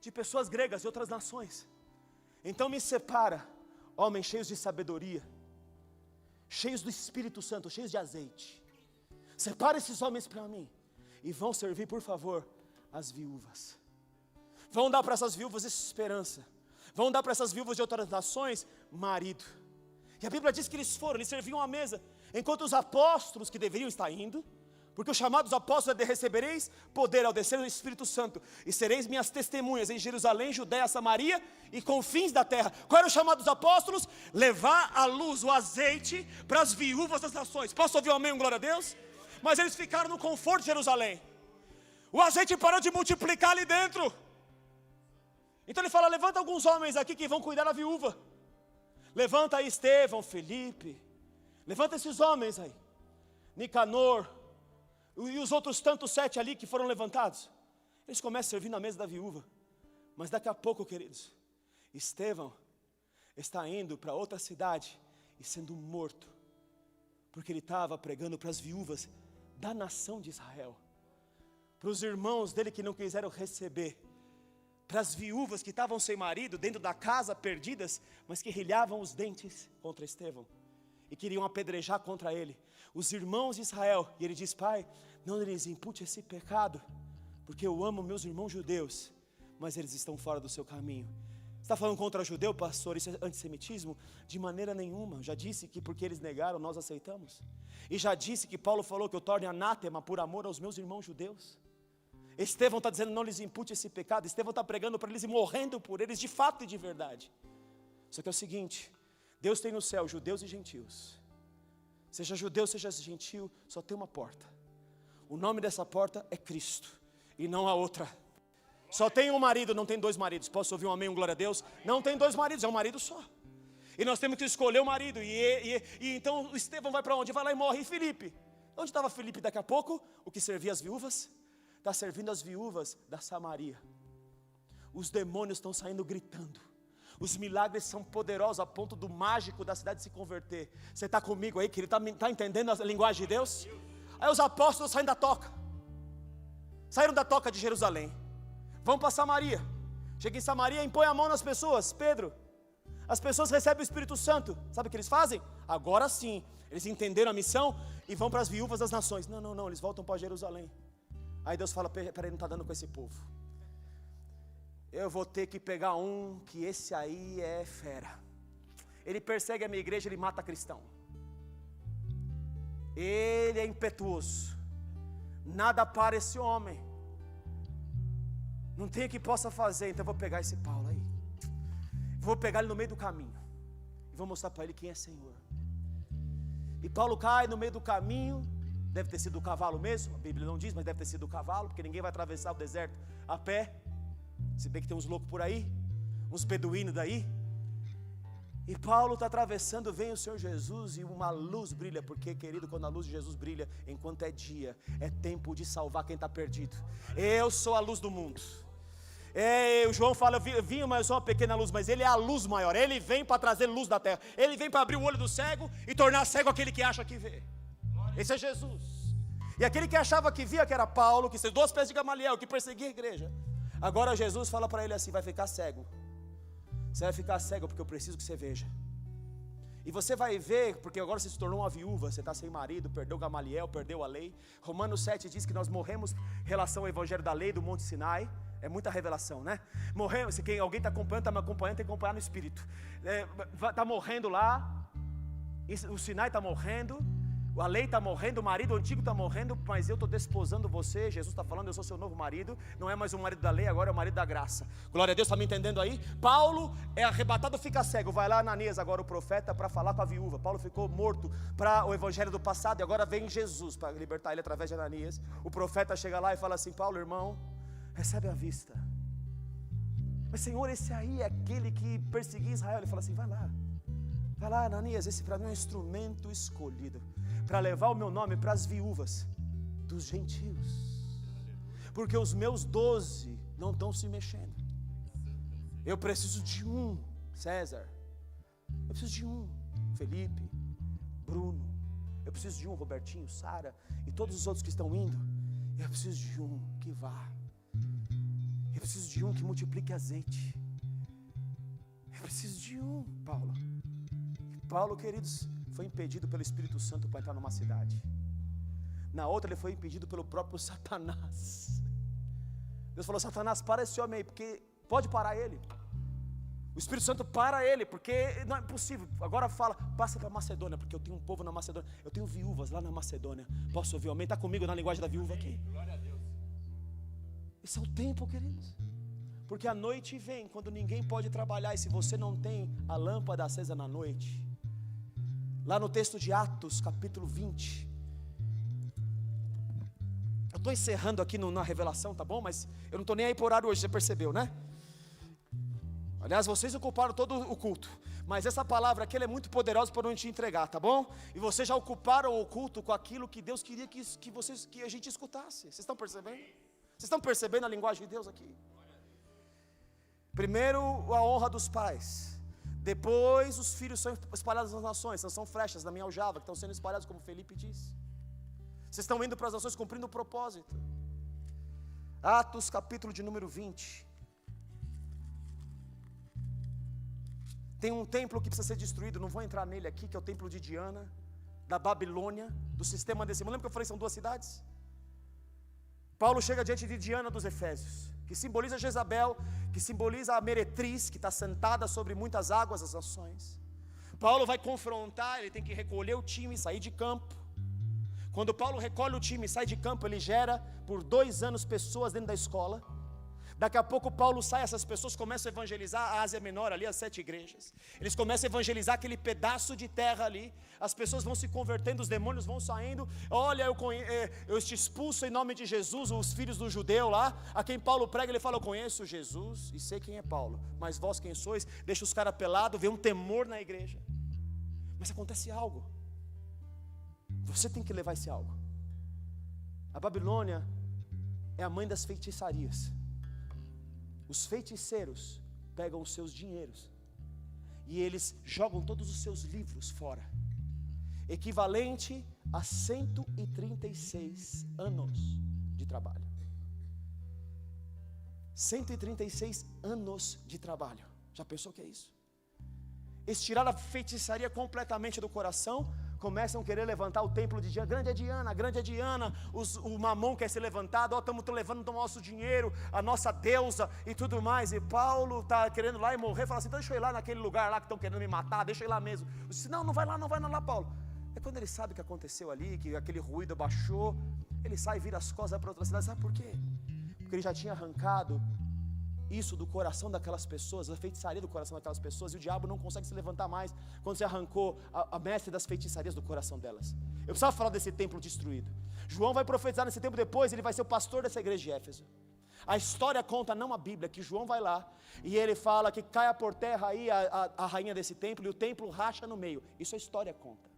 De pessoas gregas de outras nações. Então me separa homens cheios de sabedoria, cheios do Espírito Santo, cheios de azeite. Separa esses homens para mim. E vão servir, por favor, as viúvas. Vão dar para essas viúvas esperança. Vão dar para essas viúvas de outras nações marido. E a Bíblia diz que eles serviam à mesa, enquanto os apóstolos que deveriam estar indo, porque os chamados apóstolos é de recebereis poder ao descer do Espírito Santo, e sereis minhas testemunhas em Jerusalém, Judeia, Samaria e confins da terra. Qual era o chamado dos apóstolos? Levar a luz, o azeite, para as viúvas das nações. Posso ouvir um amém, glória a Deus? Mas eles ficaram no conforto de Jerusalém. O azeite parou de multiplicar ali dentro. Então ele fala, levanta alguns homens aqui que vão cuidar da viúva. Levanta aí Estevão, Felipe. Levanta esses homens aí. Nicanor. E os outros tantos 7 ali que foram levantados. Eles começam a servir na mesa da viúva. Mas daqui a pouco, queridos, Estevão está indo para outra cidade e sendo morto. Porque ele estava pregando para as viúvas da nação de Israel. Para os irmãos dele que não quiseram receber. Para as viúvas que estavam sem marido, dentro da casa, perdidas, mas que rilhavam os dentes contra Estevão. E queriam apedrejar contra ele. Os irmãos de Israel. E ele diz, Pai, não lhes impute esse pecado, porque eu amo meus irmãos judeus, mas eles estão fora do seu caminho. Você está falando contra judeu, pastor? Isso é antissemitismo? De maneira nenhuma. Já disse que porque eles negaram, nós aceitamos. E já disse que Paulo falou que eu torne anátema por amor aos meus irmãos judeus. Estevão está dizendo, não lhes impute esse pecado. Estevão está pregando para eles e morrendo por eles, de fato e de verdade. Só que é o seguinte, Deus tem no céu judeus e gentios. Seja judeu, seja gentil, só tem uma porta. O nome dessa porta é Cristo, e não a outra. Só tem um marido, não tem 2 maridos. Posso ouvir um amém, um glória a Deus? Não tem 2 maridos, é um marido só. E nós temos que escolher o marido. E então Estevão vai para onde? Vai lá e morre. E Filipe? Onde estava Filipe daqui a pouco? O que servia as viúvas? Está servindo as viúvas da Samaria. Os demônios estão saindo gritando. Os milagres são poderosos a ponto do mágico da cidade se converter. Você está comigo aí, querido? Está entendendo a linguagem de Deus? Aí os apóstolos saem da toca. Saíram da toca de Jerusalém. Vão para Samaria. Chega em Samaria, impõe a mão nas pessoas. Pedro, as pessoas recebem o Espírito Santo. Sabe o que eles fazem? Agora sim, eles entenderam a missão e vão para as viúvas das nações. Não, eles voltam para Jerusalém. Aí Deus fala, peraí, não está dando com esse povo. Eu vou ter que pegar um que esse aí é fera. Ele persegue a minha igreja, ele mata cristão. Ele é impetuoso. Nada para esse homem. Não tem o que possa fazer, então eu vou pegar esse Paulo aí. Vou pegar ele no meio do caminho. E vou mostrar para ele quem é Senhor. E Paulo cai no meio do caminho. Deve ter sido o cavalo mesmo. A Bíblia não diz, mas deve ter sido o cavalo. Porque ninguém vai atravessar o deserto a pé. Se bem que tem uns loucos por aí. Uns beduínos daí. E Paulo está atravessando, vem o Senhor Jesus e uma luz brilha, porque, querido, quando a luz de Jesus brilha, enquanto é dia, é tempo de salvar quem está perdido. Eu sou a luz do mundo. O João fala, eu vim, mas eu sou uma pequena luz, mas ele é a luz maior. Ele vem para trazer luz da terra. Ele vem para abrir o olho do cego e tornar cego aquele que acha que vê. Esse é Jesus. E aquele que achava que via, que era Paulo, que seguiu 2 pés de Gamaliel, que perseguia a igreja. Agora Jesus fala para ele assim, vai ficar cego. Você vai ficar cego porque eu preciso que você veja. E você vai ver, porque agora você se tornou uma viúva, você está sem marido, perdeu Gamaliel, perdeu a lei. Romanos 7 diz que nós morremos em relação ao evangelho da lei do Monte Sinai. É muita revelação, né? Morremos, se alguém está acompanhando, está me acompanhando, tem que acompanhar no Espírito. Está morrendo lá, o Sinai está morrendo, a lei está morrendo, o marido antigo está morrendo, mas eu estou desposando você. Jesus está falando, eu sou seu novo marido. Não é mais o marido da lei, agora é o marido da graça. Glória a Deus, está me entendendo aí? Paulo é arrebatado, fica cego. Vai lá Ananias, agora o profeta, para falar com a viúva. Paulo ficou morto para o evangelho do passado, e agora vem Jesus para libertar ele através de Ananias. O profeta chega lá e fala assim, Paulo, irmão, recebe a vista. Mas Senhor, esse aí é aquele que perseguia Israel. Ele fala assim, vai lá Ananias, esse para mim é um instrumento escolhido para levar o meu nome para as viúvas dos gentios, porque os meus 12 não estão se mexendo. Eu preciso de um, César, eu preciso de um. Felipe, Bruno, eu preciso de um, Robertinho, Sara e todos os outros que estão indo. Eu preciso de um que vá. Eu preciso de um que multiplique azeite. Eu preciso de um, Paulo. Paulo, queridos, foi impedido pelo Espírito Santo para entrar numa cidade. Na outra ele foi impedido pelo próprio Satanás. Deus falou: Satanás, para esse homem aí, porque pode parar ele. O Espírito Santo para ele, porque não é possível. Agora fala, passa para Macedônia, porque eu tenho um povo na Macedônia. Eu tenho viúvas lá na Macedônia. Posso ouvir? Aumenta comigo na linguagem da viúva aqui.
Glória a Deus.
Esse é o tempo, queridos. Porque a noite vem quando ninguém pode trabalhar. E se você não tem a lâmpada acesa na noite, lá no texto de Atos, capítulo 20. Eu estou encerrando aqui na revelação, tá bom? Mas eu não estou nem aí por horário hoje, você percebeu, né? Aliás, vocês ocuparam todo o culto. Mas essa palavra aqui ela é muito poderosa para não te entregar, tá bom? E vocês já ocuparam o culto com aquilo que Deus queria que a gente escutasse. Vocês estão percebendo? Vocês estão percebendo a linguagem de Deus aqui? Primeiro, a honra dos pais. Depois, os filhos são espalhados nas nações. São flechas da minha aljava que estão sendo espalhados, como Felipe disse. Vocês estão indo para as nações cumprindo o propósito. Atos, capítulo de número 20. Tem um templo que precisa ser destruído. Não vou entrar nele aqui, que é o templo de Diana, da Babilônia, do sistema desse mundo. Lembra que eu falei que são duas cidades? Paulo chega diante de Diana dos Efésios, que simboliza Jezabel, que simboliza a meretriz, que está sentada sobre muitas águas das nações. Paulo vai confrontar, ele tem que recolher o time e sair de campo. Quando Paulo recolhe o time e sai de campo, ele gera por 2 anos pessoas dentro da escola. Daqui a pouco Paulo sai, essas pessoas começam a evangelizar a Ásia Menor ali, as 7 igrejas. Eles começam a evangelizar aquele pedaço de terra ali. As pessoas vão se convertendo, os demônios vão saindo. Olha, eu te expulso em nome de Jesus, os filhos do judeu lá. A quem Paulo prega, ele fala: eu conheço Jesus e sei quem é Paulo, mas vós quem sois? Deixa os caras pelados, vê um temor na igreja. Mas acontece algo. Você tem que levar esse algo. A Babilônia é a mãe das feitiçarias. Os feiticeiros pegam os seus dinheiros e eles jogam todos os seus livros fora, equivalente a 136 anos de trabalho. 136 anos de trabalho. Já pensou o que é isso? Eles tiraram a feitiçaria completamente do coração. Começam a querer levantar o templo de Diana. Grande é Diana, o mamão quer ser levantado. Estamos levando o nosso dinheiro, a nossa deusa e tudo mais. E Paulo está querendo ir lá e morrer. Fala assim: então deixa eu ir lá naquele lugar lá que estão querendo me matar. Deixa eu ir lá mesmo. Eu disse: não vai lá, Paulo. É quando ele sabe o que aconteceu ali, que aquele ruído baixou, ele sai e vira as costas para outra cidade. Sabe por quê? Porque ele já tinha arrancado isso do coração daquelas pessoas, a feitiçaria do coração daquelas pessoas, e o diabo não consegue se levantar mais quando você arrancou a mestre das feitiçarias do coração delas. Eu precisava falar desse templo destruído. João vai profetizar nesse tempo depois, ele vai ser o pastor dessa igreja de Éfeso. A história conta, não a Bíblia, que João vai lá e ele fala que caia por terra aí a rainha desse templo e o templo racha no meio. Isso a história conta.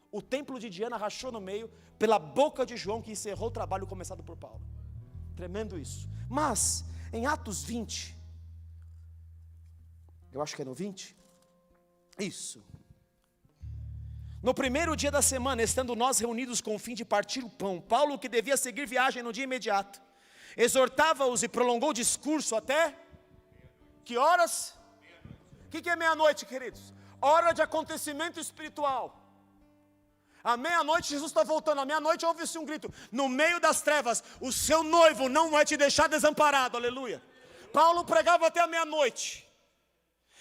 O templo de Diana rachou no meio pela boca de João, que encerrou o trabalho começado por Paulo. Tremendo isso. Mas em Atos 20, eu acho que é no 20, isso. No primeiro dia da semana, estando nós reunidos com o fim de partir o pão, Paulo, que devia seguir viagem no dia imediato, exortava-os e prolongou o discurso até que horas? O que é meia-noite, queridos? Hora de acontecimento espiritual. À meia-noite Jesus está voltando. À meia-noite ouve-se um grito: no meio das trevas, o seu noivo não vai te deixar desamparado. Aleluia. Paulo pregava até a meia-noite.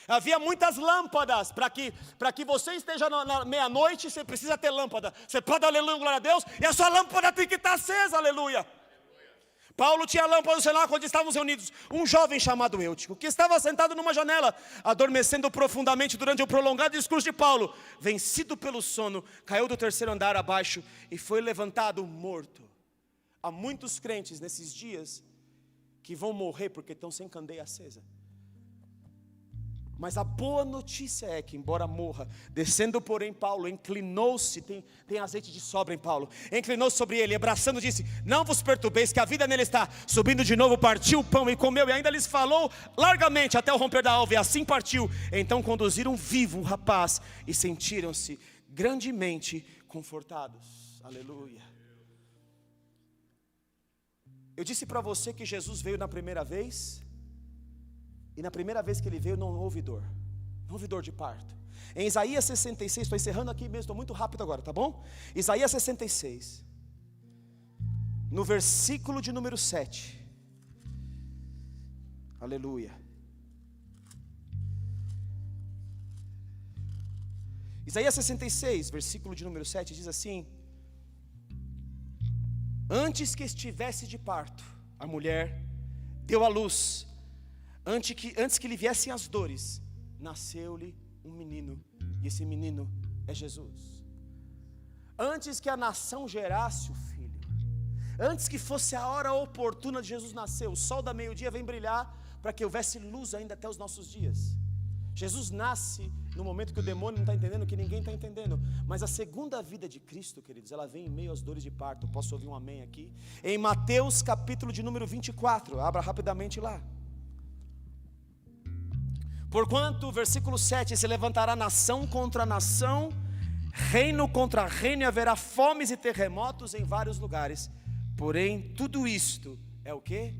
Havia muitas lâmpadas. Para que você esteja na meia-noite, você precisa ter lâmpada. Você pode aleluia, glória a Deus, e a sua lâmpada tem que estar acesa. Aleluia. Paulo tinha lâmpada no cenáculo onde estávamos reunidos. Um jovem chamado Eutico, que estava sentado numa janela, adormecendo profundamente durante o prolongado discurso de Paulo, vencido pelo sono, caiu do 3º andar abaixo e foi levantado morto. Há muitos crentes nesses dias que vão morrer porque estão sem candeia acesa. Mas a boa notícia é que, embora morra, descendo porém Paulo, inclinou-se, tem azeite de sobra em Paulo, inclinou-se sobre ele, abraçando, disse: não vos perturbeis, que a vida nele está. Subindo de novo, partiu o pão e comeu, e ainda lhes falou largamente até o romper da alva, e assim partiu. Então conduziram vivo o rapaz, e sentiram-se grandemente confortados. Aleluia. Eu disse para você que Jesus veio na primeira vez, e na primeira vez que ele veio não houve dor, não houve dor de parto. Em Isaías 66, estou encerrando aqui mesmo, estou muito rápido agora, tá bom? Isaías 66, no versículo de número 7, aleluia. Isaías 66, versículo de número 7, diz assim: antes que estivesse de parto, a mulher deu à luz, antes que lhe viessem as dores, nasceu-lhe um menino, e esse menino é Jesus. Antes que a nação gerasse o filho, antes que fosse a hora oportuna de Jesus nascer, o sol da meio-dia vem brilhar, para que houvesse luz ainda até os nossos dias. Jesus nasce no momento que o demônio não está entendendo, que ninguém está entendendo. Mas a segunda vida de Cristo, queridos, ela vem em meio às dores de parto. Posso ouvir um amém aqui? Em Mateus capítulo de número 24, abra rapidamente lá. Porquanto, versículo 7, se levantará nação contra nação, reino contra reino, e haverá fomes e terremotos em vários lugares. Porém, tudo isto é o quê?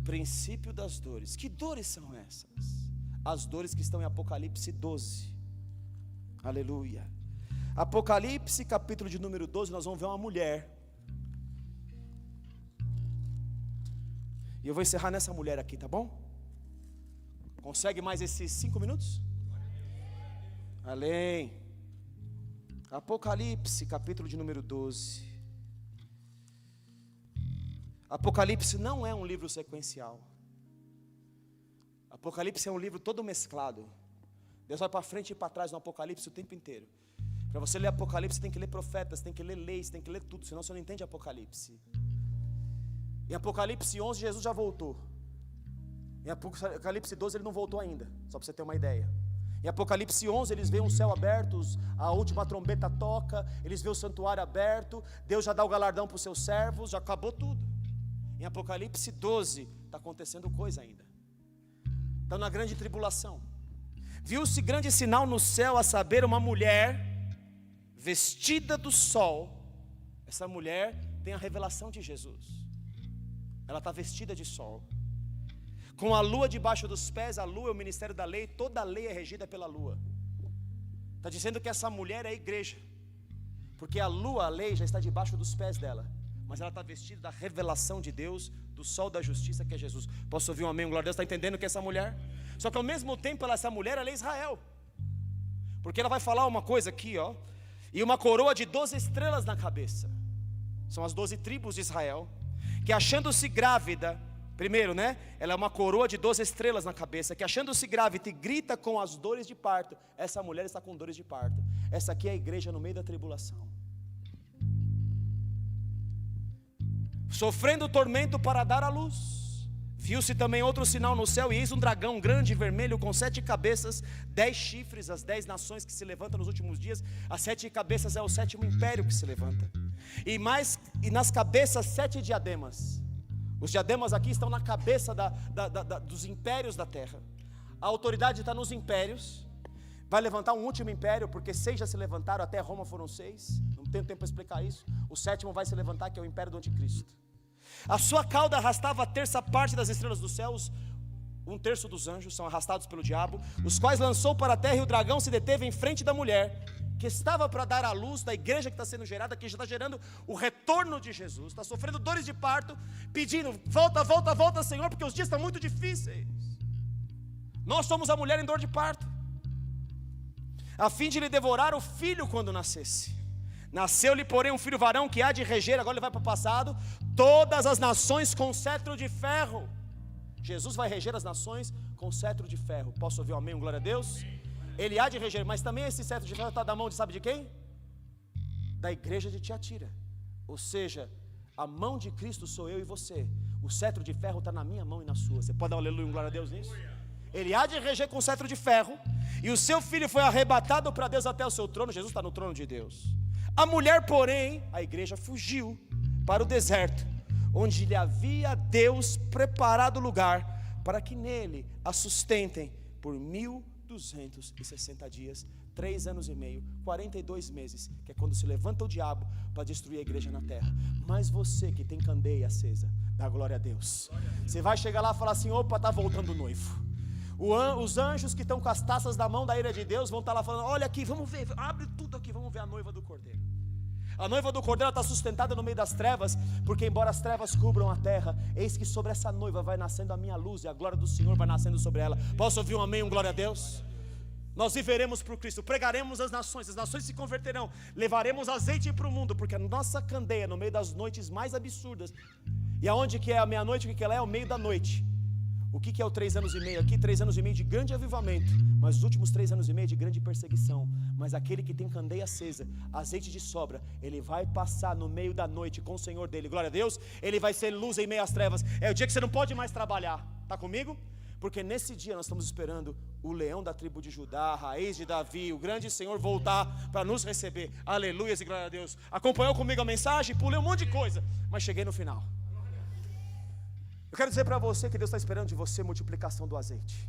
Princípio das dores. Que dores são essas? As dores que estão em Apocalipse 12. Aleluia. Apocalipse capítulo de número 12, nós vamos ver uma mulher. E eu vou encerrar nessa mulher aqui, tá bom? Consegue mais esses 5 minutos? Além. Apocalipse capítulo de número 12. Apocalipse não é um livro sequencial. Apocalipse é um livro todo mesclado. Deus vai para frente e para trás no Apocalipse o tempo inteiro. Para você ler Apocalipse, você tem que ler profetas, tem que ler leis, tem que ler tudo, senão você não entende Apocalipse. Em Apocalipse 11, Jesus já voltou. Em Apocalipse 12, ele não voltou ainda, só para você ter uma ideia. Em Apocalipse 11, eles veem o céu aberto, a última trombeta toca, eles veem o santuário aberto, Deus já dá o galardão para os seus servos, já acabou tudo. Em Apocalipse 12, está acontecendo coisa ainda. Está na grande tribulação. Viu-se grande sinal no céu, a saber, uma mulher vestida do sol. Essa mulher tem a revelação de Jesus. Ela está vestida de sol, com a lua debaixo dos pés. A lua é o ministério da lei, toda a lei é regida pela lua. Está dizendo que essa mulher é a igreja, porque a lua, a lei, já está debaixo dos pés dela, mas ela está vestida da revelação de Deus, do sol da justiça que é Jesus. Posso ouvir um amém? Glória a Deus. Está entendendo que essa mulher? Só que ao mesmo tempo essa mulher, ela é Israel, porque ela vai falar uma coisa aqui, ó, e uma coroa de 12 estrelas na cabeça. São as 12 tribos de Israel, que achando-se grávida, primeiro, né? Ela é uma coroa de 12 estrelas na cabeça, que achando-se grávida e grita com as dores de parto. Essa mulher está com dores de parto. Essa aqui é a igreja no meio da tribulação, sofrendo tormento para dar à luz. Viu-se também outro sinal no céu, e eis um dragão grande e vermelho, com 7 cabeças, 10 chifres, as 10 nações que se levantam nos últimos dias. As 7 cabeças é o 7º império que se levanta, e nas cabeças 7 diademas. Os diademas aqui estão na cabeça dos impérios da terra. A autoridade está nos impérios. Vai levantar um último império, porque 6 já se levantaram, até Roma foram 6. Não tenho tempo para explicar isso. O 7º vai se levantar, que é o império do anticristo. A sua cauda arrastava a terça parte das estrelas dos céus. 1/3 dos anjos são arrastados pelo diabo, os quais lançou para a terra, e o dragão se deteve em frente da mulher, que estava para dar à luz, da igreja que está sendo gerada, que já está gerando o retorno de Jesus. Está sofrendo dores de parto, pedindo: volta, volta, volta, Senhor, porque os dias estão muito difíceis. Nós somos a mulher em dor de parto, a fim de lhe devorar o filho quando nascesse. Nasceu-lhe, porém, um filho varão, que há de reger, agora ele vai para o passado, todas as nações com cetro de ferro. Jesus vai reger as nações com cetro de ferro. Posso ouvir um amém? Glória a Deus. Ele há de reger, mas também esse cetro de ferro está na mão de sabe de quem? Da igreja de Tiatira. Ou seja, a mão de Cristo sou eu e você. O cetro de ferro está na minha mão e na sua. Você pode dar um aleluia, glória a Deus nisso? ele há de reger com cetro de ferro, e o seu filho foi arrebatado para Deus até o seu trono. Jesus está no trono de Deus. A mulher, porém, a igreja fugiu para o deserto, onde lhe havia Deus preparado lugar, para que nele a sustentem por 1260 dias, 3 anos e meio, 42 meses, que é quando se levanta o diabo para destruir a igreja na terra. Mas você que tem candeia acesa, dá glória a Deus. Você vai chegar lá e falar assim: opa, está voltando o noivo. Os anjos que estão com as taças na mão da ira de Deus vão estar lá falando: olha aqui, vamos ver, abre tudo aqui, vamos ver a noiva do Cordeiro. A noiva do Cordeiro está sustentada no meio das trevas, porque embora as trevas cubram a terra, eis que sobre essa noiva vai nascendo a minha luz, e a glória do Senhor vai nascendo sobre ela. Posso ouvir um amém, um glória a Deus? Nós viveremos por Cristo, pregaremos as nações se converterão, levaremos azeite para o mundo, porque a nossa candeia no meio das noites mais absurdas. E aonde que é a meia-noite? O que ela é? O meio da noite. O que é o 3 anos e meio aqui? 3 anos e meio de grande avivamento, mas os últimos 3 anos e meio de grande perseguição. Mas aquele que tem candeia acesa, azeite de sobra, ele vai passar no meio da noite com o Senhor dele, glória a Deus. Ele vai ser luz em meio às trevas. É o dia que você não pode mais trabalhar, está comigo? Porque nesse dia nós estamos esperando o leão da tribo de Judá, a raiz de Davi, o grande Senhor voltar para nos receber. Aleluias e glória a Deus. Acompanhou comigo a mensagem? Pulei um monte de coisa, mas cheguei no final. Eu quero dizer para você que Deus está esperando de você multiplicação do azeite.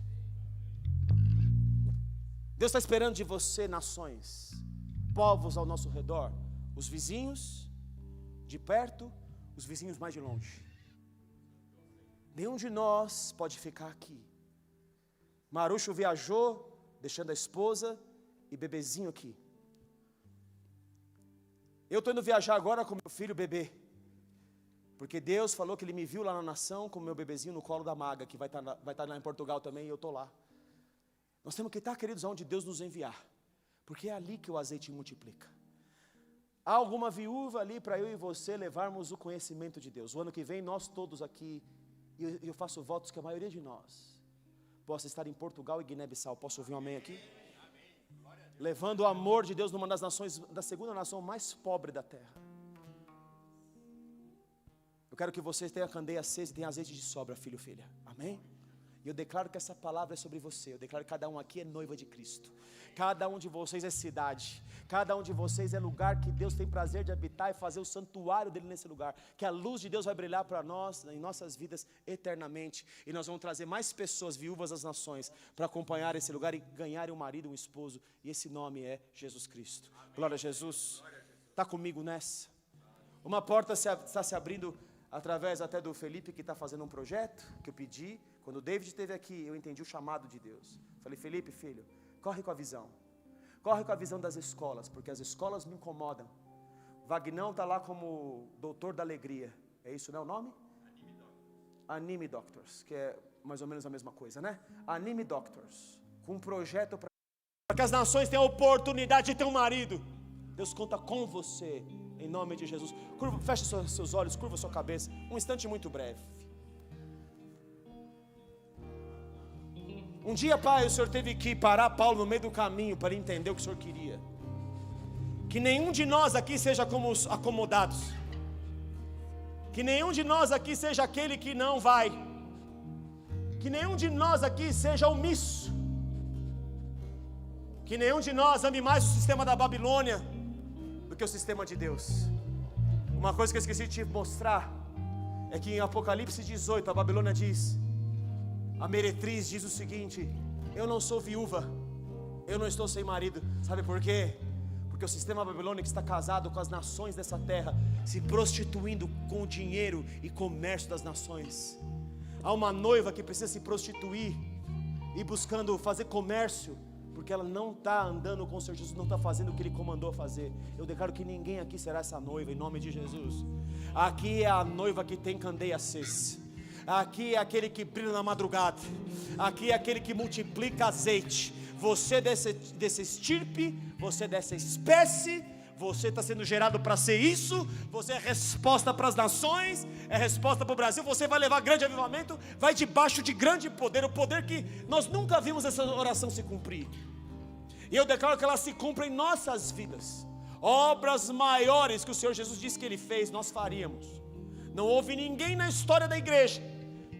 Deus está esperando de você nações, povos ao nosso redor, os vizinhos de perto, os vizinhos mais de longe. Nenhum de nós pode ficar aqui. Marucho viajou, deixando a esposa e bebezinho aqui. Eu estou indo viajar agora com meu filho bebê, porque Deus falou que Ele me viu lá na nação com meu bebezinho no colo da maga, que vai estar lá em Portugal também, e eu estou lá. Nós temos que estar, queridos, onde Deus nos enviar, porque é ali que o azeite multiplica. Há alguma viúva ali para eu e você levarmos o conhecimento de Deus. O ano que vem nós todos aqui, e eu faço votos que a maioria de nós possa estar em Portugal e Guiné-Bissau. Posso ouvir um amém aqui? Levando o amor de Deus numa das nações, da segunda nação mais pobre da terra. Eu quero que vocês tenham a candeia acesa e tenham azeite de sobra, filho, filha. Amém? E eu declaro que essa palavra é sobre você. Eu declaro que cada um aqui é noiva de Cristo. Cada um de vocês é cidade. Cada um de vocês é lugar que Deus tem prazer de habitar e fazer o santuário dele nesse lugar. Que a luz de Deus vai brilhar para nós, em nossas vidas, eternamente. E nós vamos trazer mais pessoas viúvas das nações para acompanhar esse lugar e ganharem um marido, um esposo. E esse nome é Jesus Cristo. Glória a Jesus. Está comigo nessa? Uma porta está se abrindo através até do Felipe, que está fazendo um projeto que eu pedi. Quando o David esteve aqui, eu entendi o chamado de Deus. Falei: Felipe, filho, corre com a visão. Corre com a visão das escolas, porque as escolas me incomodam. Vagnão está lá como doutor da alegria. É isso, não é o nome? Anime Doctors, que é mais ou menos a mesma coisa, né? Anime Doctors, com um projeto para que as nações tenham a oportunidade de ter um marido. Deus conta com você, em nome de Jesus. Feche seus olhos, curva sua cabeça. Um instante muito breve. Um dia, Pai, o Senhor teve que parar Paulo no meio do caminho para ele entender o que o Senhor queria. Que nenhum de nós aqui seja como os acomodados. Que nenhum de nós aqui seja aquele que não vai. Que nenhum de nós aqui seja omisso. Que nenhum de nós ame mais o sistema da Babilônia do que o sistema de Deus. Uma coisa que eu esqueci de te mostrar é que em Apocalipse 18 a Babilônia diz, a meretriz diz o seguinte: eu não sou viúva, eu não estou sem marido. Sabe por quê? Porque o sistema babilônico está casado com as nações dessa terra, se prostituindo com o dinheiro e comércio das nações. Há uma noiva que precisa se prostituir e buscando fazer comércio, porque ela não está andando com o Senhor Jesus, não está fazendo o que Ele comandou fazer. Eu declaro que ninguém aqui será essa noiva, em nome de Jesus. Aqui é a noiva que tem candeia acesa. Aqui é aquele que brilha na madrugada. Aqui é aquele que multiplica azeite. Você desse estirpe, você dessa espécie, você está sendo gerado para ser isso. Você é resposta para as nações, é resposta para o Brasil. Você vai levar grande avivamento, vai debaixo de grande poder, o poder que nós nunca vimos essa oração se cumprir. E eu declaro que ela se cumpre em nossas vidas. Obras maiores que o Senhor Jesus disse que Ele fez, nós faríamos. Não houve ninguém na história da igreja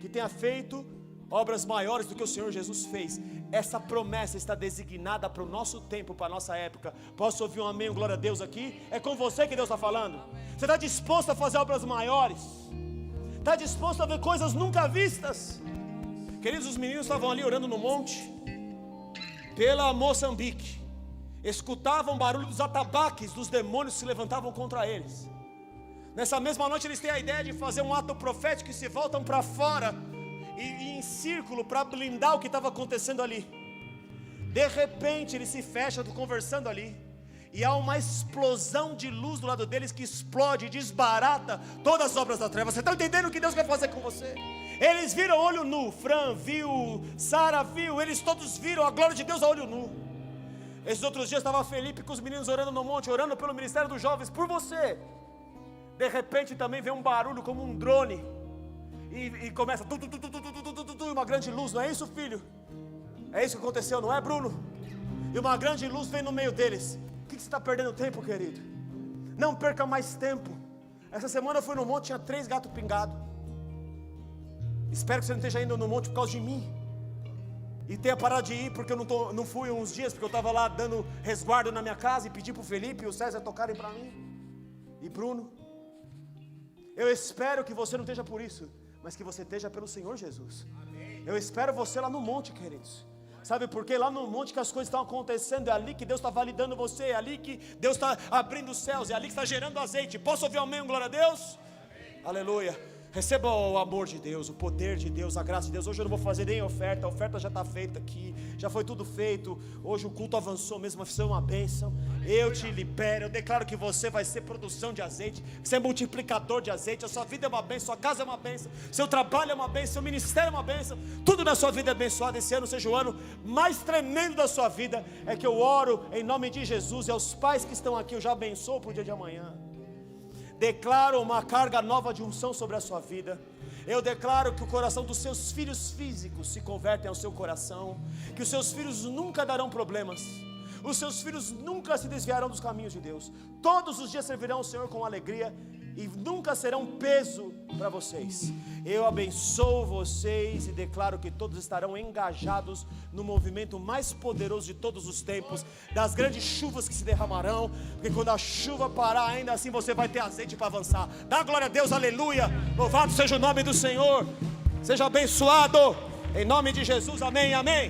que tenha feito obras maiores do que o Senhor Jesus fez. Essa promessa está designada para o nosso tempo, para a nossa época. Posso ouvir um amém, um glória a Deus aqui? É com você que Deus está falando. Você está disposto a fazer obras maiores? Está disposto a ver coisas nunca vistas? Queridos, os meninos estavam ali orando no monte, pela Moçambique, escutavam o barulho dos atabaques dos demônios que se levantavam contra eles. Nessa mesma noite eles têm a ideia de fazer um ato profético e se voltam para fora e em círculo para blindar o que estava acontecendo ali. De repente eles se fecham conversando ali, e há uma explosão de luz do lado deles que explode, desbarata todas as obras da treva. Você está entendendo o que Deus quer fazer com você? Eles viram olho nu, Fran viu, Sara viu, eles todos viram a glória de Deus a olho nu. Esses outros dias estava Felipe com os meninos orando no monte, orando pelo Ministério dos Jovens, por você. De repente também vem um barulho como um drone, e começa uma grande luz, não é isso, filho? É isso que aconteceu, não é, Bruno? E uma grande luz vem no meio deles. O que você está perdendo tempo, querido? Não perca mais tempo. Essa semana eu fui no monte, tinha 3 gatos pingados. Espero que você não esteja indo no monte por causa de mim, e tenha parado de ir porque eu não fui uns dias, porque eu estava lá dando resguardo na minha casa, e pedi para o Felipe e o César tocarem para mim, e Bruno. Eu espero que você não esteja por isso, mas que você esteja pelo Senhor Jesus. Eu espero você lá no monte, queridos. Sabe por quê? Lá no monte que as coisas estão acontecendo, é ali que Deus está validando você, é ali que Deus está abrindo os céus, é ali que está gerando azeite. Posso ouvir um amém, glória a Deus? Amém. Aleluia. Receba o amor de Deus, o poder de Deus, a graça de Deus. Hoje eu não vou fazer nem oferta, a oferta já está feita aqui, já foi tudo feito. Hoje o culto avançou mesmo, vai ser uma bênção. Eu te libero, eu declaro que você vai ser produção de azeite, você é multiplicador de azeite. A sua vida é uma bênção, sua casa é uma bênção, seu trabalho é uma bênção, seu ministério é uma bênção. Tudo na sua vida é abençoado. Esse ano seja o ano mais tremendo da sua vida. É que eu oro em nome de Jesus, e aos pais que estão aqui eu já abençoo para o dia de amanhã. Declaro uma carga nova de unção sobre a sua vida. Eu declaro que o coração dos seus filhos físicos se convertem ao seu coração, que os seus filhos nunca darão problemas, os seus filhos nunca se desviarão dos caminhos de Deus. Todos os dias servirão ao Senhor com alegria e nunca serão peso para vocês. Eu abençoo vocês e declaro que todos estarão engajados no movimento mais poderoso de todos os tempos, das grandes chuvas que se derramarão, porque quando a chuva parar, ainda assim você vai ter azeite para avançar. Dá glória a Deus, aleluia. Louvado seja o nome do Senhor. Seja abençoado em nome de Jesus, amém, amém.